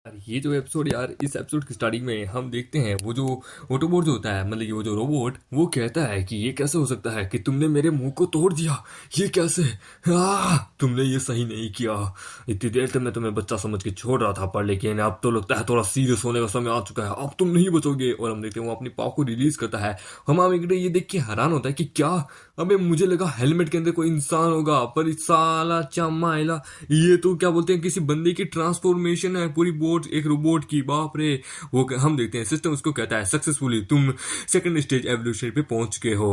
यार ये जो एपिसोड यार इस एपिसोड की स्टार्टिंग में हम देखते हैं वो जो ऑटोबोट जो होता है मतलब कि वो जो रोबोट वो कहता है कि ये कैसे हो सकता है कि तुमने मेरे मुंह को तोड़ दिया। ये कैसे? तुमने ये सही नहीं किया। इतनी देर तक मैं तुम्हें बच्चा समझ के छोड़ रहा था पर लेकिन अब तो लगता है थोड़ा सीरियस होने का समय आ चुका है। अब तुम नहीं बचोगे। और हम देखते हैं वो अपनी पाव को रिलीज करता है। हम ये देख के हैरान होता है कि क्या। अबे मुझे लगा हेलमेट के अंदर कोई इंसान होगा पर इस साला चमाइला ये तो क्या बोलते हैं किसी बंदे की ट्रांसफॉर्मेशन है पूरी बोट एक रोबोट की। बाप रे। हम देखते हैं सिस्टम उसको कहता है सक्सेसफुली तुम सेकंड स्टेज एवोल्यूशन पे पहुंच गए हो।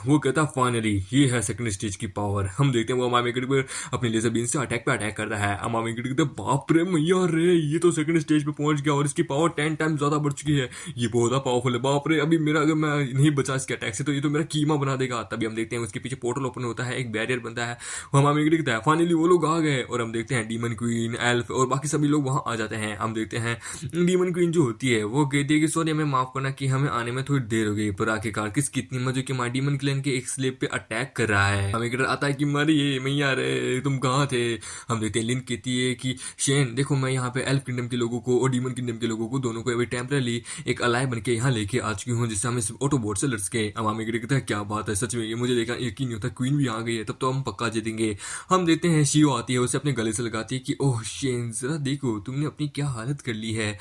वो कहता है फाइनली ये है सेकंड स्टेज की पावर। हम देखते हैं वो अमामेगड पर अपनी लेजर बीन से अटैक पे अटैक करता है। अमामेगड कहते हैं बाप रे मैया रे ये तो सेकंड स्टेज पे पहुंच गया और इसकी पावर 10 टाइम ज्यादा बढ़ चुकी है। ये बहुत पावरफुल है। बाप रे अभी मेरा अगर मैं नहीं बचा इसके अटैक से तो ये तो मेरा कीमा बना देगा। तभी हम देखते हैं उसके पीछे पोर्टल ओपन होता है एक बैरियर बनता है। वो हमारे कहता है फाइनली वो लोग आ गए। और हम देखते हैं डीमन क्वीन एल्फ और बाकी सभी लोग वहां आ जाते हैं। हम देखते हैं डीमन क्वीन जो होती है वो कहती है कि सॉरी हमें माफ करना कि हमें आने में थोड़ी देर हो गई पर आखिरकार किस कितनी मजे कि माई डीमन क्लैन के एक स्लेब पे अटैक कर रहा है। हमें कहता आता है कि मरिए मैया रे तुम कहाँ थे। हम देखते हैं लिन कहती है कि शेन देखो मैं यहाँ पे एल्फ किंगडम के लोगों को और डीमन किंगडम के लोगों को दोनों को अभी टेम्परली एक अलाय बन के यहाँ लेके आ चुकी हूँ जिससे हम इस ऑटोबोट से लड़ सके। अब हमें कहता है क्या बात है सच में ये मुझे देखा यकीन नहीं होता क्वीन भी आ गई है तब तो हम पक्का जीतेंगे। हम देखते हैं शियो आती है उसे अपने गले से लगाती है कि ओह शेन जरा देखो तुमने अपनी क्या हालत कर ली है।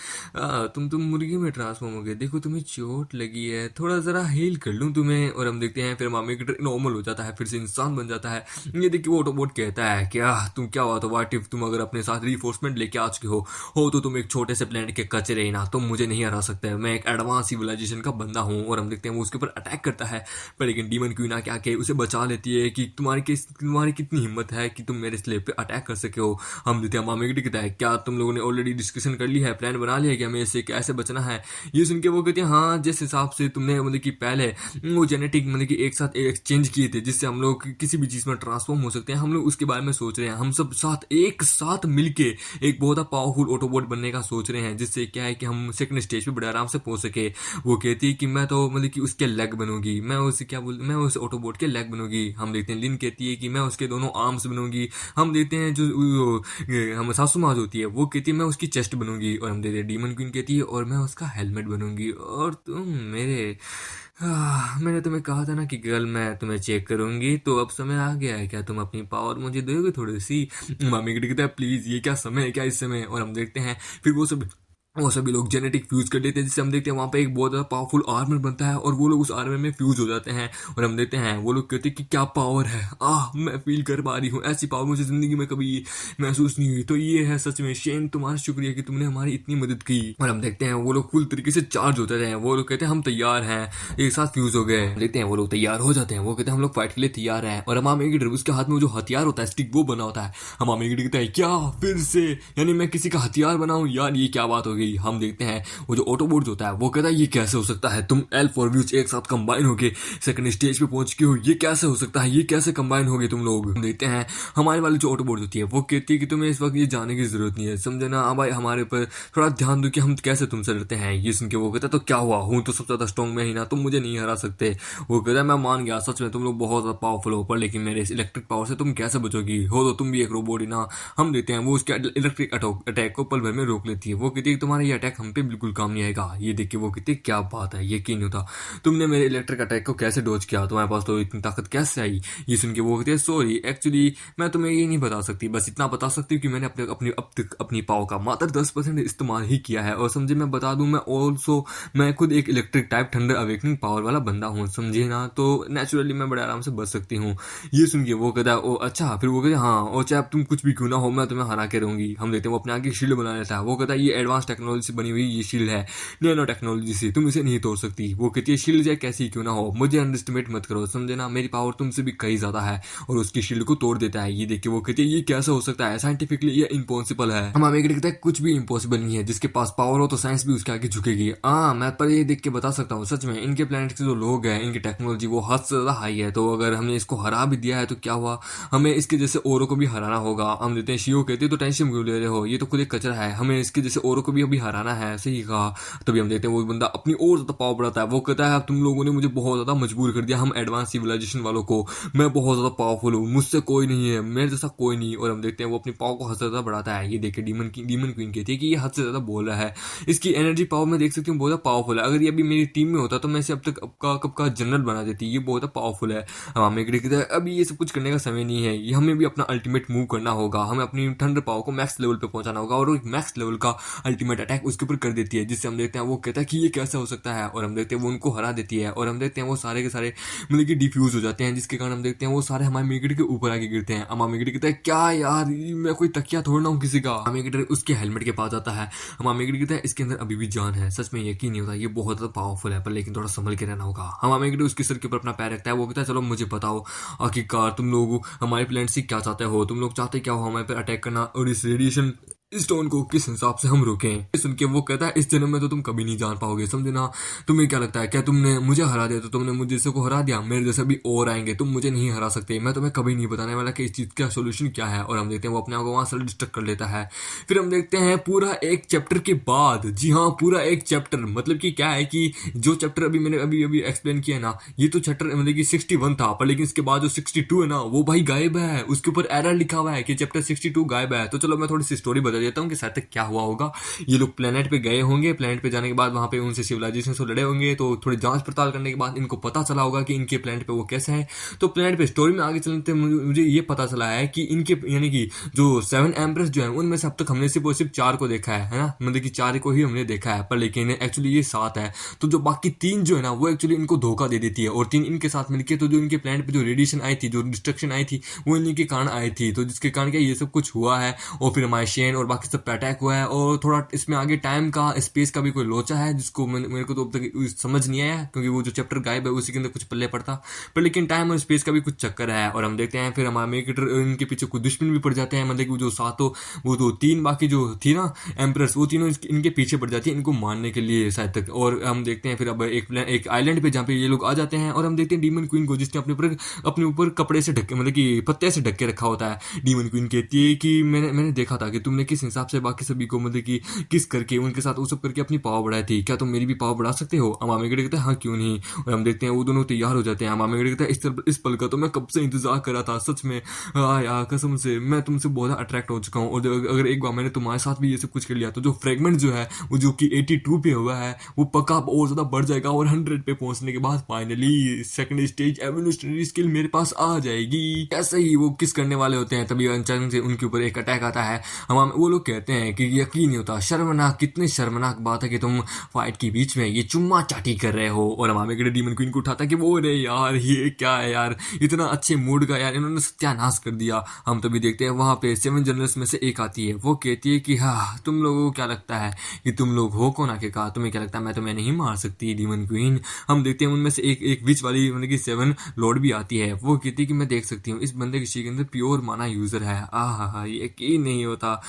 तुम मुर्गी में ट्रांसफॉर्म हो गए। देखो तुम्हें चोट लगी है थोड़ा जरा हील कर लूं तुम्हें। और हम देखते हैं फिर मामे की नॉर्मल हो जाता है फिर से इंसान बन जाता है। ये देखिए वो ऑटोबोट कहता है क्या तुम क्या हुआ तो वाट इफ तुम अगर अपने साथ रीफोर्समेंट लेके आ चुके हो तो तुम एक छोटे से प्लेनेट के कचरे ही ना तुम मुझे नहीं हरा सकते। मैं एक एडवांस सिविलाइजेशन का बंदा हूँ। और हम देखते हैं वो उसके ऊपर अटैक करता है पर लेकिन डीमन क्वीन आके आके उसे बचा लेती है कि तुम्हारी कितनी हिम्मत है कि तुम मेरे स्लेब पे अटैक कर सके हो। हम देते हैं मामे की कहता है क्या तुम लोगों ने ऑलरेडी डिस्कशन कर ली है प्लान बना लिया है कि हमें इससे कैसे बचना है। ये सुन के वो कहते हैं हाँ जिस हिसाब से तुमने मतलब कि पहले वो जेनेटिक मतलब कि एक साथ एक्सचेंज किए थे जिससे हम लोग किसी भी चीज में ट्रांसफॉर्म हो सकते हैं हम लोग उसके बारे में सोच रहे हैं। हम सब साथ एक साथ मिलके एक बहुत पावरफुल ऑटोबोट बनने का सोच रहे हैं जिससे क्या है कि हम सेकंड स्टेज पे बड़े आराम से पहुंच सके। वो कहती है कि मैं तो मतलब कि उसके लेग बनूंगी मैं उस ऑटोबोट के लेग बनूंगी। हम देखते हैं लिन कहती है कि मैं उसके दोनों आर्म्स बनूंगी। हम देखते हैं जो हम सासू माँ होती है वो कहती है मैं उसकी चेस्ट बनूंगी। और हम देखते हैं डीमन क्वीन कहती है और मैं उसका हेलमेट बनूंगी। और तुम मेरे मैंने तुम्हें कहा था ना कि कल मैं तुम्हें चेक करूंगी तो अब समय आ गया है क्या तुम अपनी पावर मुझे दोगे थोड़ी सी। मामी कहता है प्लीज ये क्या समय है क्या इस समय। और हम देखते हैं फिर वो सभी लोग जेनेटिक फ्यूज कर लेते हैं जिससे हम देखते हैं वहां पे एक बहुत ज्यादा पावरफुल आर्मर बनता है और वो लोग उस आर्मर में फ्यूज हो जाते हैं। और हम देखते हैं वो लोग कहते हैं कि क्या पावर है। मैं फील कर पा रही हूँ ऐसी पावर मुझे जिंदगी में कभी महसूस नहीं हुई। तो ये है सच में शेन तुम्हारा शुक्रिया कि तुमने हमारी इतनी मदद की। और हम देखते हैं वो लोग फुल तरीके से चार्ज होते रहे वो लोग कहते हैं हम तैयार हैं एक साथ फ्यूज हो गए। देखते हैं वो लोग तैयार हो जाते हैं वो कहते हैं हम लोग फाइट के लिए तैयार हैं। और हम एक उसके हाथ में जो हथियार होता है स्टिक वो बना होता है। हम एक कहते हैं क्या फिर से यानी मैं किसी का हथियार बनाऊं यार ये क्या बात हो गई। हम देखते हैं वो जो ऑटोबोट होता है वो कहता है ये कैसे हो सकता है तुम एल्फ और व्यूज एक साथ कंबाइन होके सेकंड स्टेज पे पहुंच के हो। ये कैसे हो सकता है ये कैसे कंबाइन हो गए तुम लोग। हम देखते हैं हमारे वाली जो ऑटोबोट होती है वो कहती है कि तुम्हें इस वक्त ये जाने की जरूरत नहीं है समझे ना। अब भाई हमारे ऊपर थोड़ा ध्यान दो कि हम कैसे तुमसे लड़ते हैं। ये सुन के वो कहता है तो क्या हुआ हूं तो सबसे ज्यादा स्ट्रॉन्ग में ही ना तुम मुझे नहीं हरा सकते। वो कहता है मैं मान गया सच में तुम लोग बहुत ज्यादा पावरफुल हो पर लेकिन मेरे इस इलेक्ट्रिक पावर से तुम कैसे बचोगी हो तो तुम भी एक रोबोट ही ना। हम देखते हैं वो उसके इलेक्ट्रिक अटैक को पल भर में रोक लेती है। वो कहती है तुम्हारा ये अटैक हम पे बिल्कुल काम नहीं आएगा। ये देख के वो कहती है क्या बात है यकीन नहीं होता तुमने मेरे इलेक्ट्रिक अटैक को कैसे डोज किया तुम्हारे पास तो इतनी ताकत कैसे आई। ये सुन के वो कहती है सॉरी एक्चुअली मैं तुम्हें ये नहीं बता सकती बस इतना बता सकती हूँ कि मैंने अपने अपनी अब तक अपनी पावर का मात्र 10% इस्तेमाल ही किया है। और समझे मैं बता दूं मैं खुद एक electric type thunder awakening power वाला बंदा हूँ समझे ना। तो नेचुरली मैं बड़े आराम से बच सकती हूँ। ये सुन के वो कहता है ओ अच्छा। फिर वो कहता है हाँ और चाहे तुम कुछ भी क्यों ना हो मैं तुम्हें हरा के रहूंगी। हम देखते हैं वो अपने आगे शील्ड बना लेता है। वो कहता है ये एडवांस टेक्नोलॉजी से बनी हुई ये शील्ड है नैनो टेक्नोलॉजी से तुम इसे नहीं तोड़ सकती। वो कहती है शील्ड चाहे कैसी क्यों ना हो मुझे अंडरस्टिमेट मत करो समझे ना। मेरी पावर तुमसे भी कहीं ज्यादा है। और उसकी शील्ड को तोड़ देता है। ये देख के वो कहती है ये कैसे हो सकता है साइंटिफिकली ये इम्पॉसिबल है। हम हमें कहते हैं कुछ भी इम्पॉसिबल नहीं है जिसके पास पावर हो तो साइंस भी उसके आगे झुकेगी। मैं पर ये देख के बता सकता हूँ सच में इनके प्लेनेट के जो लोग हैं इनकी टेक्नोलॉजी वो हद से ज्यादा हाई है। तो अगर हमने इसको हरा भी दिया है तो क्या हुआ हमें इसके जैसे औरों को भी हराना होगा। हम देते हैं शियो कहते हैं तो टेंशन क्यों ले रहे हो ये तो खुद एक कचरा है हमें इसके जैसे औरों को भी अभी हराना है, सही कहा। तभी हम देखते हैं वो बंदा अपनी और ज्यादा पावर बढ़ाता है। वो कहता है तुम लोगों ने मुझे बहुत ज्यादा मजबूर कर दिया, हम एडवांस सिविलाइजेशन वालों को, मैं बहुत ज्यादा पावरफुल हूँ, मुझसे कोई नहीं है, मेरे जैसा कोई नहीं। और हम देखते हैं वो अपनी पावर को हद से ज्यादा बढ़ाता है। ये देखे डीमन क्वीन कहती है कि ये हद से ज्यादा बोल रहा है, इसकी एनर्जी पावर मैं देख सकती हूँ बहुत ज्यादा पावरफुल है, अगर ये अभी मेरी टीम में होता तो मैं इसे अब तक कब का जनरल बना देती, ये बहुत ज्यादा पावरफुल है। हमें कहता है अभी ये सब कुछ करने का समय नहीं है, ये हमें भी अपना अल्टीमेट मूव करना होगा, हमें अपनी थंडर पावर को मैक्स लेवल पे पहुंचाना होगा। और मैक्स लेवल का अल्टीमेट अटैक उसके ऊपर कर देती है, जिससे हम देखते हैं वो कहता है कि ये कैसे हो सकता है, और हम देखते हैं वो उनको हरा देती है। और हम देखते हैं वो सारे के सारे मतलब कि डिफ्यूज हो जाते हैं, जिसके कारण हम देखते हैं वो सारे हमारे मेगेटर के ऊपर आके गिरते हैं। हमारा मेगेटर कहता है क्या यार, मैं कोई तकिया थोड़ना हूँ किसी का। हमारा मेगेटर उसके हेलमेट के पास जाता है। हमारा मेगेटर कहता है इसके अंदर अभी भी जान है, सच में यकीन नहीं होता, ये बहुत ज्यादा पावरफुल है, पर लेकिन थोड़ा संभल के रहना होगा। हमारा मेगेटर उसके सिर के ऊपर अपना पैर रखता है। वो कहता है चलो मुझे बताओ आखिरकार तुम लोग हमारे प्लेनेट से क्या चाहते हो, तुम लोग चाहते क्या हो हमारे पर अटैक करना, और इस रेडिएशन स्टोन को किस हिसाब से हम रोकें। सुन के वो कहता है इस जन्म में तो तुम कभी नहीं जान पाओगे, समझे ना। तुम्हें क्या लगता है, क्या तुमने मुझे हरा दिया तो तुमने मुझे जैसे को हरा दिया, मेरे जैसे भी और आएंगे, तुम मुझे नहीं हरा सकते। मैं तुम्हें कभी नहीं बताने वाला कि इस चीज का सोल्यूशन क्या है। और हम देखते हैं वो अपने आप को वहां से डिस्ट्रक्ट कर लेता है। फिर हम देखते हैं पूरा एक चैप्टर के बाद, जी हाँ पूरा एक चैप्टर, मतलब कि क्या है कि जो चैप्टर अभी मैंने अभी अभी एक्सप्लेन किया ना, ये तो चैप्टर मतलब कि 61 था, पर लेकिन इसके बाद जो 62 है ना वो भाई गायब है, उसके ऊपर एरर लिखा हुआ है कि चैप्टर 62 गायब है। तो चलो मैं थोड़ी सी स्टोरी बता देता हूँ कि शायद तक क्या हुआ होगा। ये लोग प्लेनेट पे गए होंगे, प्लेनेट पे जाने के बाद वहां पे उनसे सिविलाइजेशन से लड़े होंगे, तो थोड़ी जांच पड़ताल करने के बाद इनको पता चला होगा कि इनके प्लेनेट पे वो कैसे है। तो प्लेनेट पे स्टोरी में आगे चलते मुझे ये पता चला है कि इनके यानी कि जो 7 एम्प्रेस जो है उनमें से अब तक हमने सिर्फ और सिर्फ 4 को देखा है ना, मतलब कि 4 को ही हमने देखा है, पर लेकिन एक्चुअली ये 7 है। तो जो बाकी 3 जो है ना वो एक्चुअली इनको धोखा दे देती है, और 3 इनके साथ मिलकर, तो जो इनके प्लेनेट पे जो रेडिएशन आई थी, जो डिस्ट्रक्शन आई थी, वो इन्हीं के कारण आई थी, तो जिसके कारण क्या ये सब कुछ हुआ है। और फिर हमारे शेन और बाकी सब पे अटैक हुआ है। और थोड़ा इसमें आगे टाइम का स्पेस का भी कोई लोचा है, जिसको मेरे को तो अब तक समझ नहीं आया, क्योंकि वो जो चैप्टर गायब है उसी के अंदर कुछ पल्ले पड़ता, पर लेकिन टाइम और स्पेस का भी कुछ चक्कर है। और हम देखते हैं फिर हमारे मेगेटर इनके पीछे कुछ दुश्मन भी पड़ जाते हैं, मतलब कि जो सातों वो तो 3 बाकी जो थी ना एम्प्रेस, वो तीनों इनके पीछे पड़ जाती है इनको मारने के लिए शायद तक। और हम देखते हैं फिर अब एक आइलैंड पे जहाँ पे ये लोग आ जाते हैं, और हम देखते हैं डीमन क्वीन को, जिसने अपने ऊपर कपड़े से ढक मतलब कि पत्ते से ढक के रखा होता है। डीमन क्वीन कहती है कि मैंने देखा था कि तुमने किस हिसाब से बाकी सभी को मतलब कि किस करके उनके साथ वो सब करके अपनी पावर बढ़ाई थी, क्या तुम मेरी भी पावर बढ़ा सकते हो। अमामेगढ़ कहता है हाँ क्यों नहीं। और हम देखते हैं वो दोनों तैयार हो जाते हैं। अमामेगढ़ कहता है इस पल का तो मैं कब से इंतजार कर रहा था, सच में यार कसम से मैं तुमसे बहुत अट्रैक्ट हो चुका हूँ। और अगर एक बार मैंने तुम्हारे साथ भी ये सब कुछ कर लिया तो जो फ्रेगमेंट जो है वो जो कि 82 पे हुआ है वो पक्का और ज्यादा बढ़ जाएगा, और 100 पे पहुंचने के बाद finally second stage evolutionary skill मेरे पास आ जाएगी। ऐसे ही वो किस करने वाले होते हैं, तभी अचानक से उनके ऊपर एक अटैक आता है। हम वो लोग कहते हैं कि यकीन नहीं होता, शर्मनाक, कितनी शर्मनाक बात है कि तुम फाइट के बीच में ये चुम्मा चाटी कर रहे हो। और हमारे डीमन क्वीन को उठाता कि वो रे यार ये क्या है यार, इतना अच्छे मूड का यार इन्होंने सत्यानाश कर दिया। हम तभी देखते हैं वहां पे 7 जनरल्स में से एक आती है, वो कहती है कि हाँ तुम लोगों को क्या लगता है कि तुम लोग हो कौन, आके कहा तुम्हें क्या लगता है मैं तुम्हें नहीं मार सकती डीमन क्वीन। हम देखते हैं उनमें से एक विच वाली मतलब कि 7 लॉर्ड भी आती है, वो कहती है कि मैं देख सकती हूँ इस बंदे किसी के अंदर प्योर माना यूजर है। यकीन नहीं होता,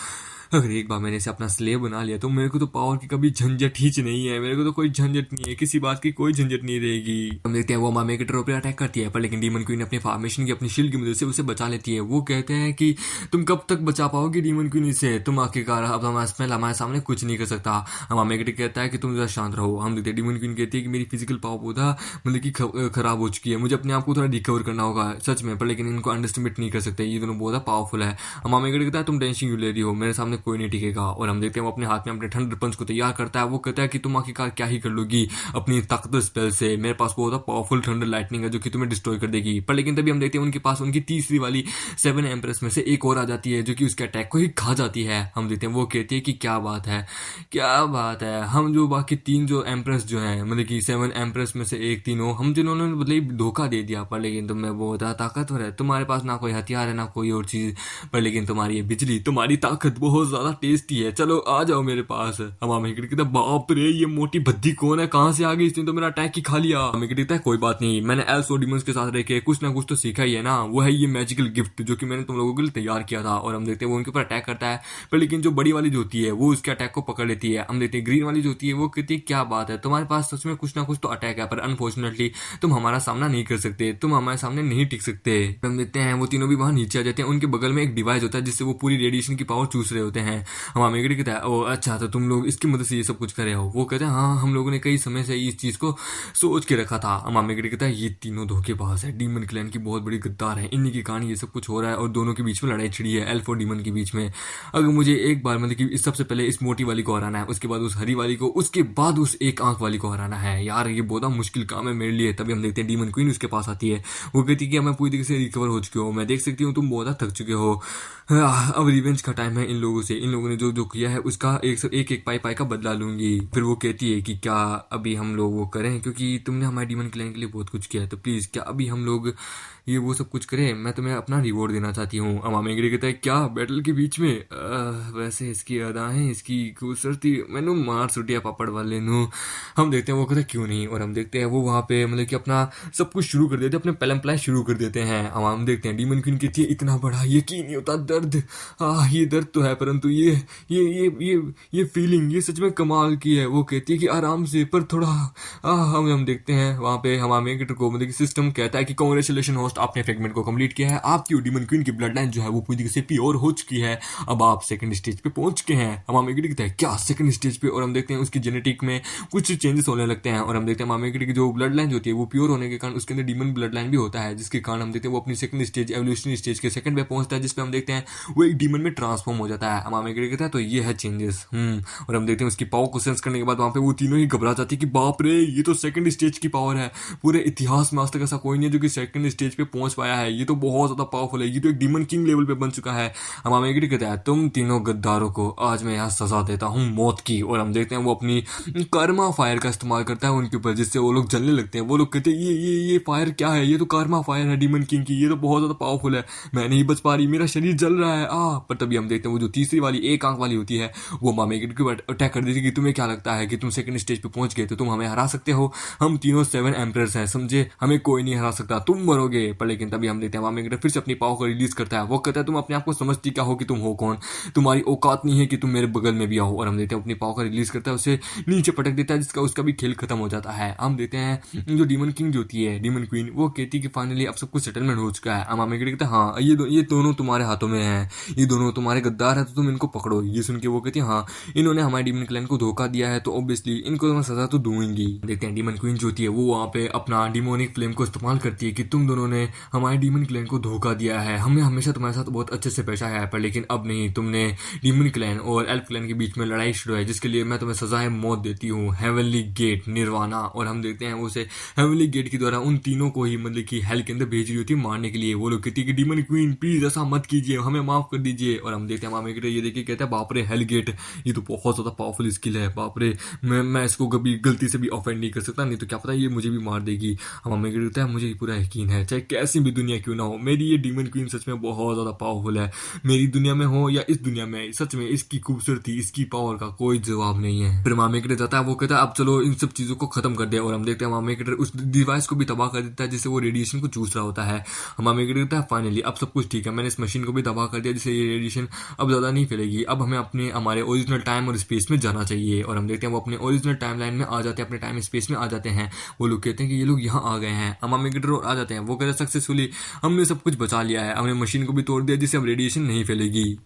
अगर एक बार मैंने इसे अपना स्लेव बना लिया तो मेरे को तो पावर की कभी झंझट ही नहीं है, मेरे को तो कोई झंझट नहीं है, किसी बात की कोई झंझट नहीं रहेगी। हम देखते हैं वो मामे के ड्रॉप पे अटैक करती है, पर लेकिन डीमन क्वीन अपनी फॉर्मेशन की अपनी शील्ड की मदद से उसे बचा लेती है। वो कहते हैं कि तुम कब तक बचा पाओगे डीमन क्वीन इसे, तुम आखिरकार अब हमारे सामने कुछ नहीं कर सकता। मामे के कहता है कि तुम जरा शांत रहो। हम देखते हैं डीमन क्वीन कहती है कि मेरी फिजिकल पावर पौधा मतलब कि खराब हो चुकी है, मुझे अपने आप को थोड़ा रिकवर करना होगा सच में, पर लेकिन इनको अंडरस्टिमेट नहीं कर सकते, ये दोनों बहुत पावरफुल है। मामे के कहता है तुम टेंशन क्यों ले रही हो, मेरे सामने कोई नहीं टिकेगा। और हम देखते हैं वो अपने हाथ में अपने थंडर पंच को तैयार करता है। वो कहता है कि तुम आखिरकार क्या ही कर लोगी अपनी ताकतवर स्पेल से, मेरे पास बहुत पावरफुल थंडर लाइटनिंग है जो कि तुम्हें डिस्ट्रॉय कर देगी। पर लेकिन तभी हम देखते हैं उनके पास उनकी तीसरी वाली 7 एम्प्रेस में से एक और आ जाती है जो कि उसके अटैक को ही खा जाती है। हम देखते हैं वो कहती है कि क्या बात है, क्या बात है, हम जो बाकी 3 जो एम्प्रेस जो है मतलब कि 7 एम्प्रेस में से एक तीनों हम जिन्होंने मतलब धोखा दे दिया, पर लेकिन तुम्हें बहुत ज्यादा ताकतवर है, तुम्हारे पास ना कोई हथियार है ना कोई और चीज, पर लेकिन तुम्हारी ये बिजली, तुम्हारी ताकत बहुत ज्यादा टेस्टी है, चलो आ जाओ मेरे पास। हम आमेगढ़ कहता बाप रे ये मोटी भद्दी कौन है, कहां से आ गई, इसने तो मेरा अटैक ही खा लिया। आमेगढ़ कहता है कोई बात नहीं, मैंने एल्स और डिमंस के साथ रह के कुछ ना कुछ तो सीखा ही है ना, वो है ये मैजिकल गिफ्ट जो कि मैंने तुम लोगों के लिए तैयार किया था। और हम देखते हैं वो उनके ऊपर अटैक करता है, पर लेकिन जो बड़ी वाली जो होती है वो उसके अटैक को पकड़ लेती है। हम देखते हैं ग्रीन वाली जो होती है वो कहती है क्या बात है, तुम्हारे पास सच में कुछ ना कुछ तो अटैक है, पर अनफॉर्चुनेटली तुम हमारा सामना नहीं कर सकते, तुम हमारे सामने नहीं टिक सकते। हम देखते हैं वो तीनों भी वहां नीचे आ जाते हैं, उनके बगल में एक डिवाइस होता है जिससे वो पूरी रेडिएशन की पावर चूस रहे होते होते हैं। हम आमेगड़ी कहता है ओ अच्छा, तो तुम लोग इसकी मदद से ये सब कुछ करे हो। वो कहते हैं हाँ, हम लोगों ने कई समय से इस चीज़ को सोच के रखा था। हम आमेगड़ी कहता है ये तीनों धोखेबाज है, डीमन क्लैन की बहुत बड़ी गद्दार है, इन्हीं के कारण ये सब कुछ हो रहा है और दोनों के बीच में लड़ाई छिड़ी है, एल्फ और डीमन के बीच में। अगर मुझे एक बार मतलब कि सबसे पहले इस मोटी वाली को हराना है, उसके बाद उस हरी वाली को, उसके बाद उस एक आंख वाली को हराना है। यार ये बहुत मुश्किल काम है मेरे लिए। तभी हम देखते हैं डीमन क्वीन उसके पास आती है। वो कहती है कि मैं पूरी तरीके से रिकवर हो चुकी हूँ, मैं देख सकती हूँ तुम बहुत थक चुके हो, अब रिवेंज का टाइम है इन लोगों से, इन लोगों ने जो जो किया है उसका एक पाई पाई का बदला लूंगी। फिर वो कहती है कि क्या अभी हम लोग वो करें, क्योंकि तुमने हमारे डीमन क्लैन के लिए बहुत कुछ किया है, तो प्लीज क्या अभी हम लोग ये वो सब कुछ करें, मैं तुम्हें अपना रिवॉर्ड देना चाहती हूँ। अमामेगरी कहता है क्या बैटल के बीच में, वैसे इसकी अदाएं, इसकी खूबसूरती मैंने मार सुटिया पापड़ वाले नू। हम देखते हैं वो कहता है क्यों नहीं, और हम देखते हैं वो वहाँ पे मतलब कि अपना सब कुछ शुरू कर देते हैं, अपने पलम प्लान शुरू कर देते हैं। अब हम देखते हैं डीमन क्वीन कहती है इतना बड़ा यकीन नहीं होता दर्द, ये दर्द तो है परंतु ये फीलिंग ये सच में कमाल की है। वो कहती है कि आराम से पर थोड़ा हम देखते हैं वहाँ पे हम आमेगेटर को मतलब सिस्टम कहता है कि कांग्रेचुलेशन होस्ट, आपने फ्रेगमेंट को कंप्लीट किया है, आपकी डीमन क्वीन की ब्लड लाइन जो है वो पूरी तरीके से प्योर हो चुकी है, अब आप सेकंड स्टेज पे पहुंच गए हैं। हम आमेगेटर कहते हैं क्या सेकंड स्टेज पे, और हम देखते हैं उसकी जेनेटिक में कुछ चेंजेस होने लगते हैं, और हम देखते हैं आमेगेटर की जो ब्लड लाइन होती है वो प्योर होने के कारण उसके अंदर डीमन ब्लड लाइन भी होता है, जिसके कारण हम देखते हैं वो अपनी सेकंड स्टेज एवोल्यूशनरी स्टेज के सेकंड पे पहुंचता है, जिसपे हम देखते हैं वो एक डीमन में ट्रांसफॉर्म हो जाता है। हम आमेगेटर कहता है तो ये है चेंजेस। और हम देखते हैं उसकी पावर को सेंस करने के बाद वहां पे वो तीनों ही घबरा जाती है कि बाप रे ये तो सेकंड स्टेज की पावर है, पूरे इतिहास में आज तक ऐसा कोई नहीं है जो कि सेकंड स्टेज पे पहुंच पाया है, ये तो बहुत ज्यादा पावरफुल है, ये तो एक डीमन किंग लेवल पे बन चुका है। हम आमेगेटर कहता है तुम तीनों गद्दारों को आज मैं यहाँ सजा देता हूँ मौत की, और हम देखते हैं वो अपनी कर्मा फायर का इस्तेमाल करता है उनके ऊपर, जिससे वो लोग जलने लगते हैं। वो लोग कहते हैं ये फायर क्या है, ये तो कर्मा फायर है डीमन किंग की, ये तो बहुत ज्यादा पावरफुल है, मैं नहीं बच पा रही, मेरा शरीर जल रहा है पर तभी हम देखते हैं वो जो तीसरी वाली एक आंख वाली होती है वो आमेगेटर के ऊपर अटैक कर देती है कि तुम्हें क्या लगता है कि तुम सेकंड स्टेज पे पहुंच गए तो तुम हमें हरा सकते हो, हम तीनों 7 एम्परर्स हैं समझे, हमें कोई नहीं हरा सकता, तुम मरोगे। पर लेकिन तभी हम देखते हैं आमेगेटर फिर से अपनी पावर को रिलीज करता है। वो कहता है तुम अपने आप को समझती क्या हो कि तुम हो कौन, तुम्हारी औकात नहीं है कि तुम मेरे बगल में भी आओ। और हम देखते हैं अपनी पावर को रिलीज करता है, उसे नीचे पटक देता है, जिसका उसका भी खेल खत्म हो जाता है। हम देखते हैं जो डीमन किंग जो होती है डीमन क्वीन, वो कहती है कि फाइनली अब सब कुछ सेटलमेंट हो चुका है। हम आमेगेटर कहता है हाँ ये दोनों तुम्हारे हाथों में है, ये दोनों तुम्हारे गद्दार है, तो तुम इनको पकड़ो। ये सुन के वो कहती है हाँ इन्होंने हमारे डीमन क्लैन को धोखा दिया है तो ऑब्वियसली इनको मैं सजा तो दूंगी। देखते हैं डीमन क्वीन जो होती है वो वहाँ पे अपना डिमोनिक फ्लेम को इस्तेमाल करती है कि तुम दोनों ने हमारे डीमन क्लैन को धोखा दिया है, हमने हमेशा तुम्हारे साथ बहुत अच्छे से पेशा है, पर लेकिन अब नहीं, तुमने डीमन क्लैन और एल्फ क्लैन के बीच में लड़ाई शुरू है, जिसके लिए मैं तुम्हें सजाए मौत देती हूँ, हेवनली गेट निर्वाणा। और हम देखते हैं उसे हेवनली गेट के द्वारा उन तीनों को ही मतलब कि हेल के अंदर भेज रही होती है मारने के लिए। वो लोग कहती है कि डीमन क्वीन प्लीज ऐसा मत कीजिए, हमें माफ कर दीजिए। और हम देखते हैं आमेगेटर ये देखिए कहता है बाप रे हेल गेट, ये तो बहुत ज्यादा पावरफुल स्किल है, बाप रे मैं इसको कभी गलती से भी ऑफेंड नहीं कर सकता, नहीं तो क्या पता ये मुझे भी मार देगी। हम आमेगेटर कहता है मुझे पूरा यकीन है चाहे कैसी भी दुनिया क्यों ना हो, मेरी ये डीमन क्वीन सच में बहुत ज्यादा पावरफुल है, मेरी दुनिया में हो या इस दुनिया में, सच में इसकी खूबसूरती इसकी पावर का कोई जवाब नहीं है। फिर आमेगेटर जाता है, वो कहता है अब चलो इन सब चीजों को खत्म कर दिया। और हम देखते हैं आमेगेटर उस डिवाइस को भी तबाह कर देता है जिससे वो रेडिएशन को चूस रहा होता है। हम आमेगेटर कहता है फाइनली अब सब कुछ ठीक है, मैंने इस मशीन को भी तबाह कर दिया जिससे ये रेडिएशन अब ज्यादा नहीं फैलेगी, अब हमें अपने हमारे ओरिजिनल टाइम और स्पेस में जाना चाहिए। और हम देखते हैं वो अपने ओरिजिनल टाइमलाइन में आ जाते हैं, अपने टाइम स्पेस में आ जाते हैं। वो लोग कहते हैं कि ये लोग यहाँ आ गए हैं, हम आमेगेटर आ जाते हैं। वो कहते हैं सक्सेसफुली हमने सब कुछ बचा लिया है, हमने मशीन को भी तोड़ दिया जिससे अब रेडिएशन नहीं फैलेगी।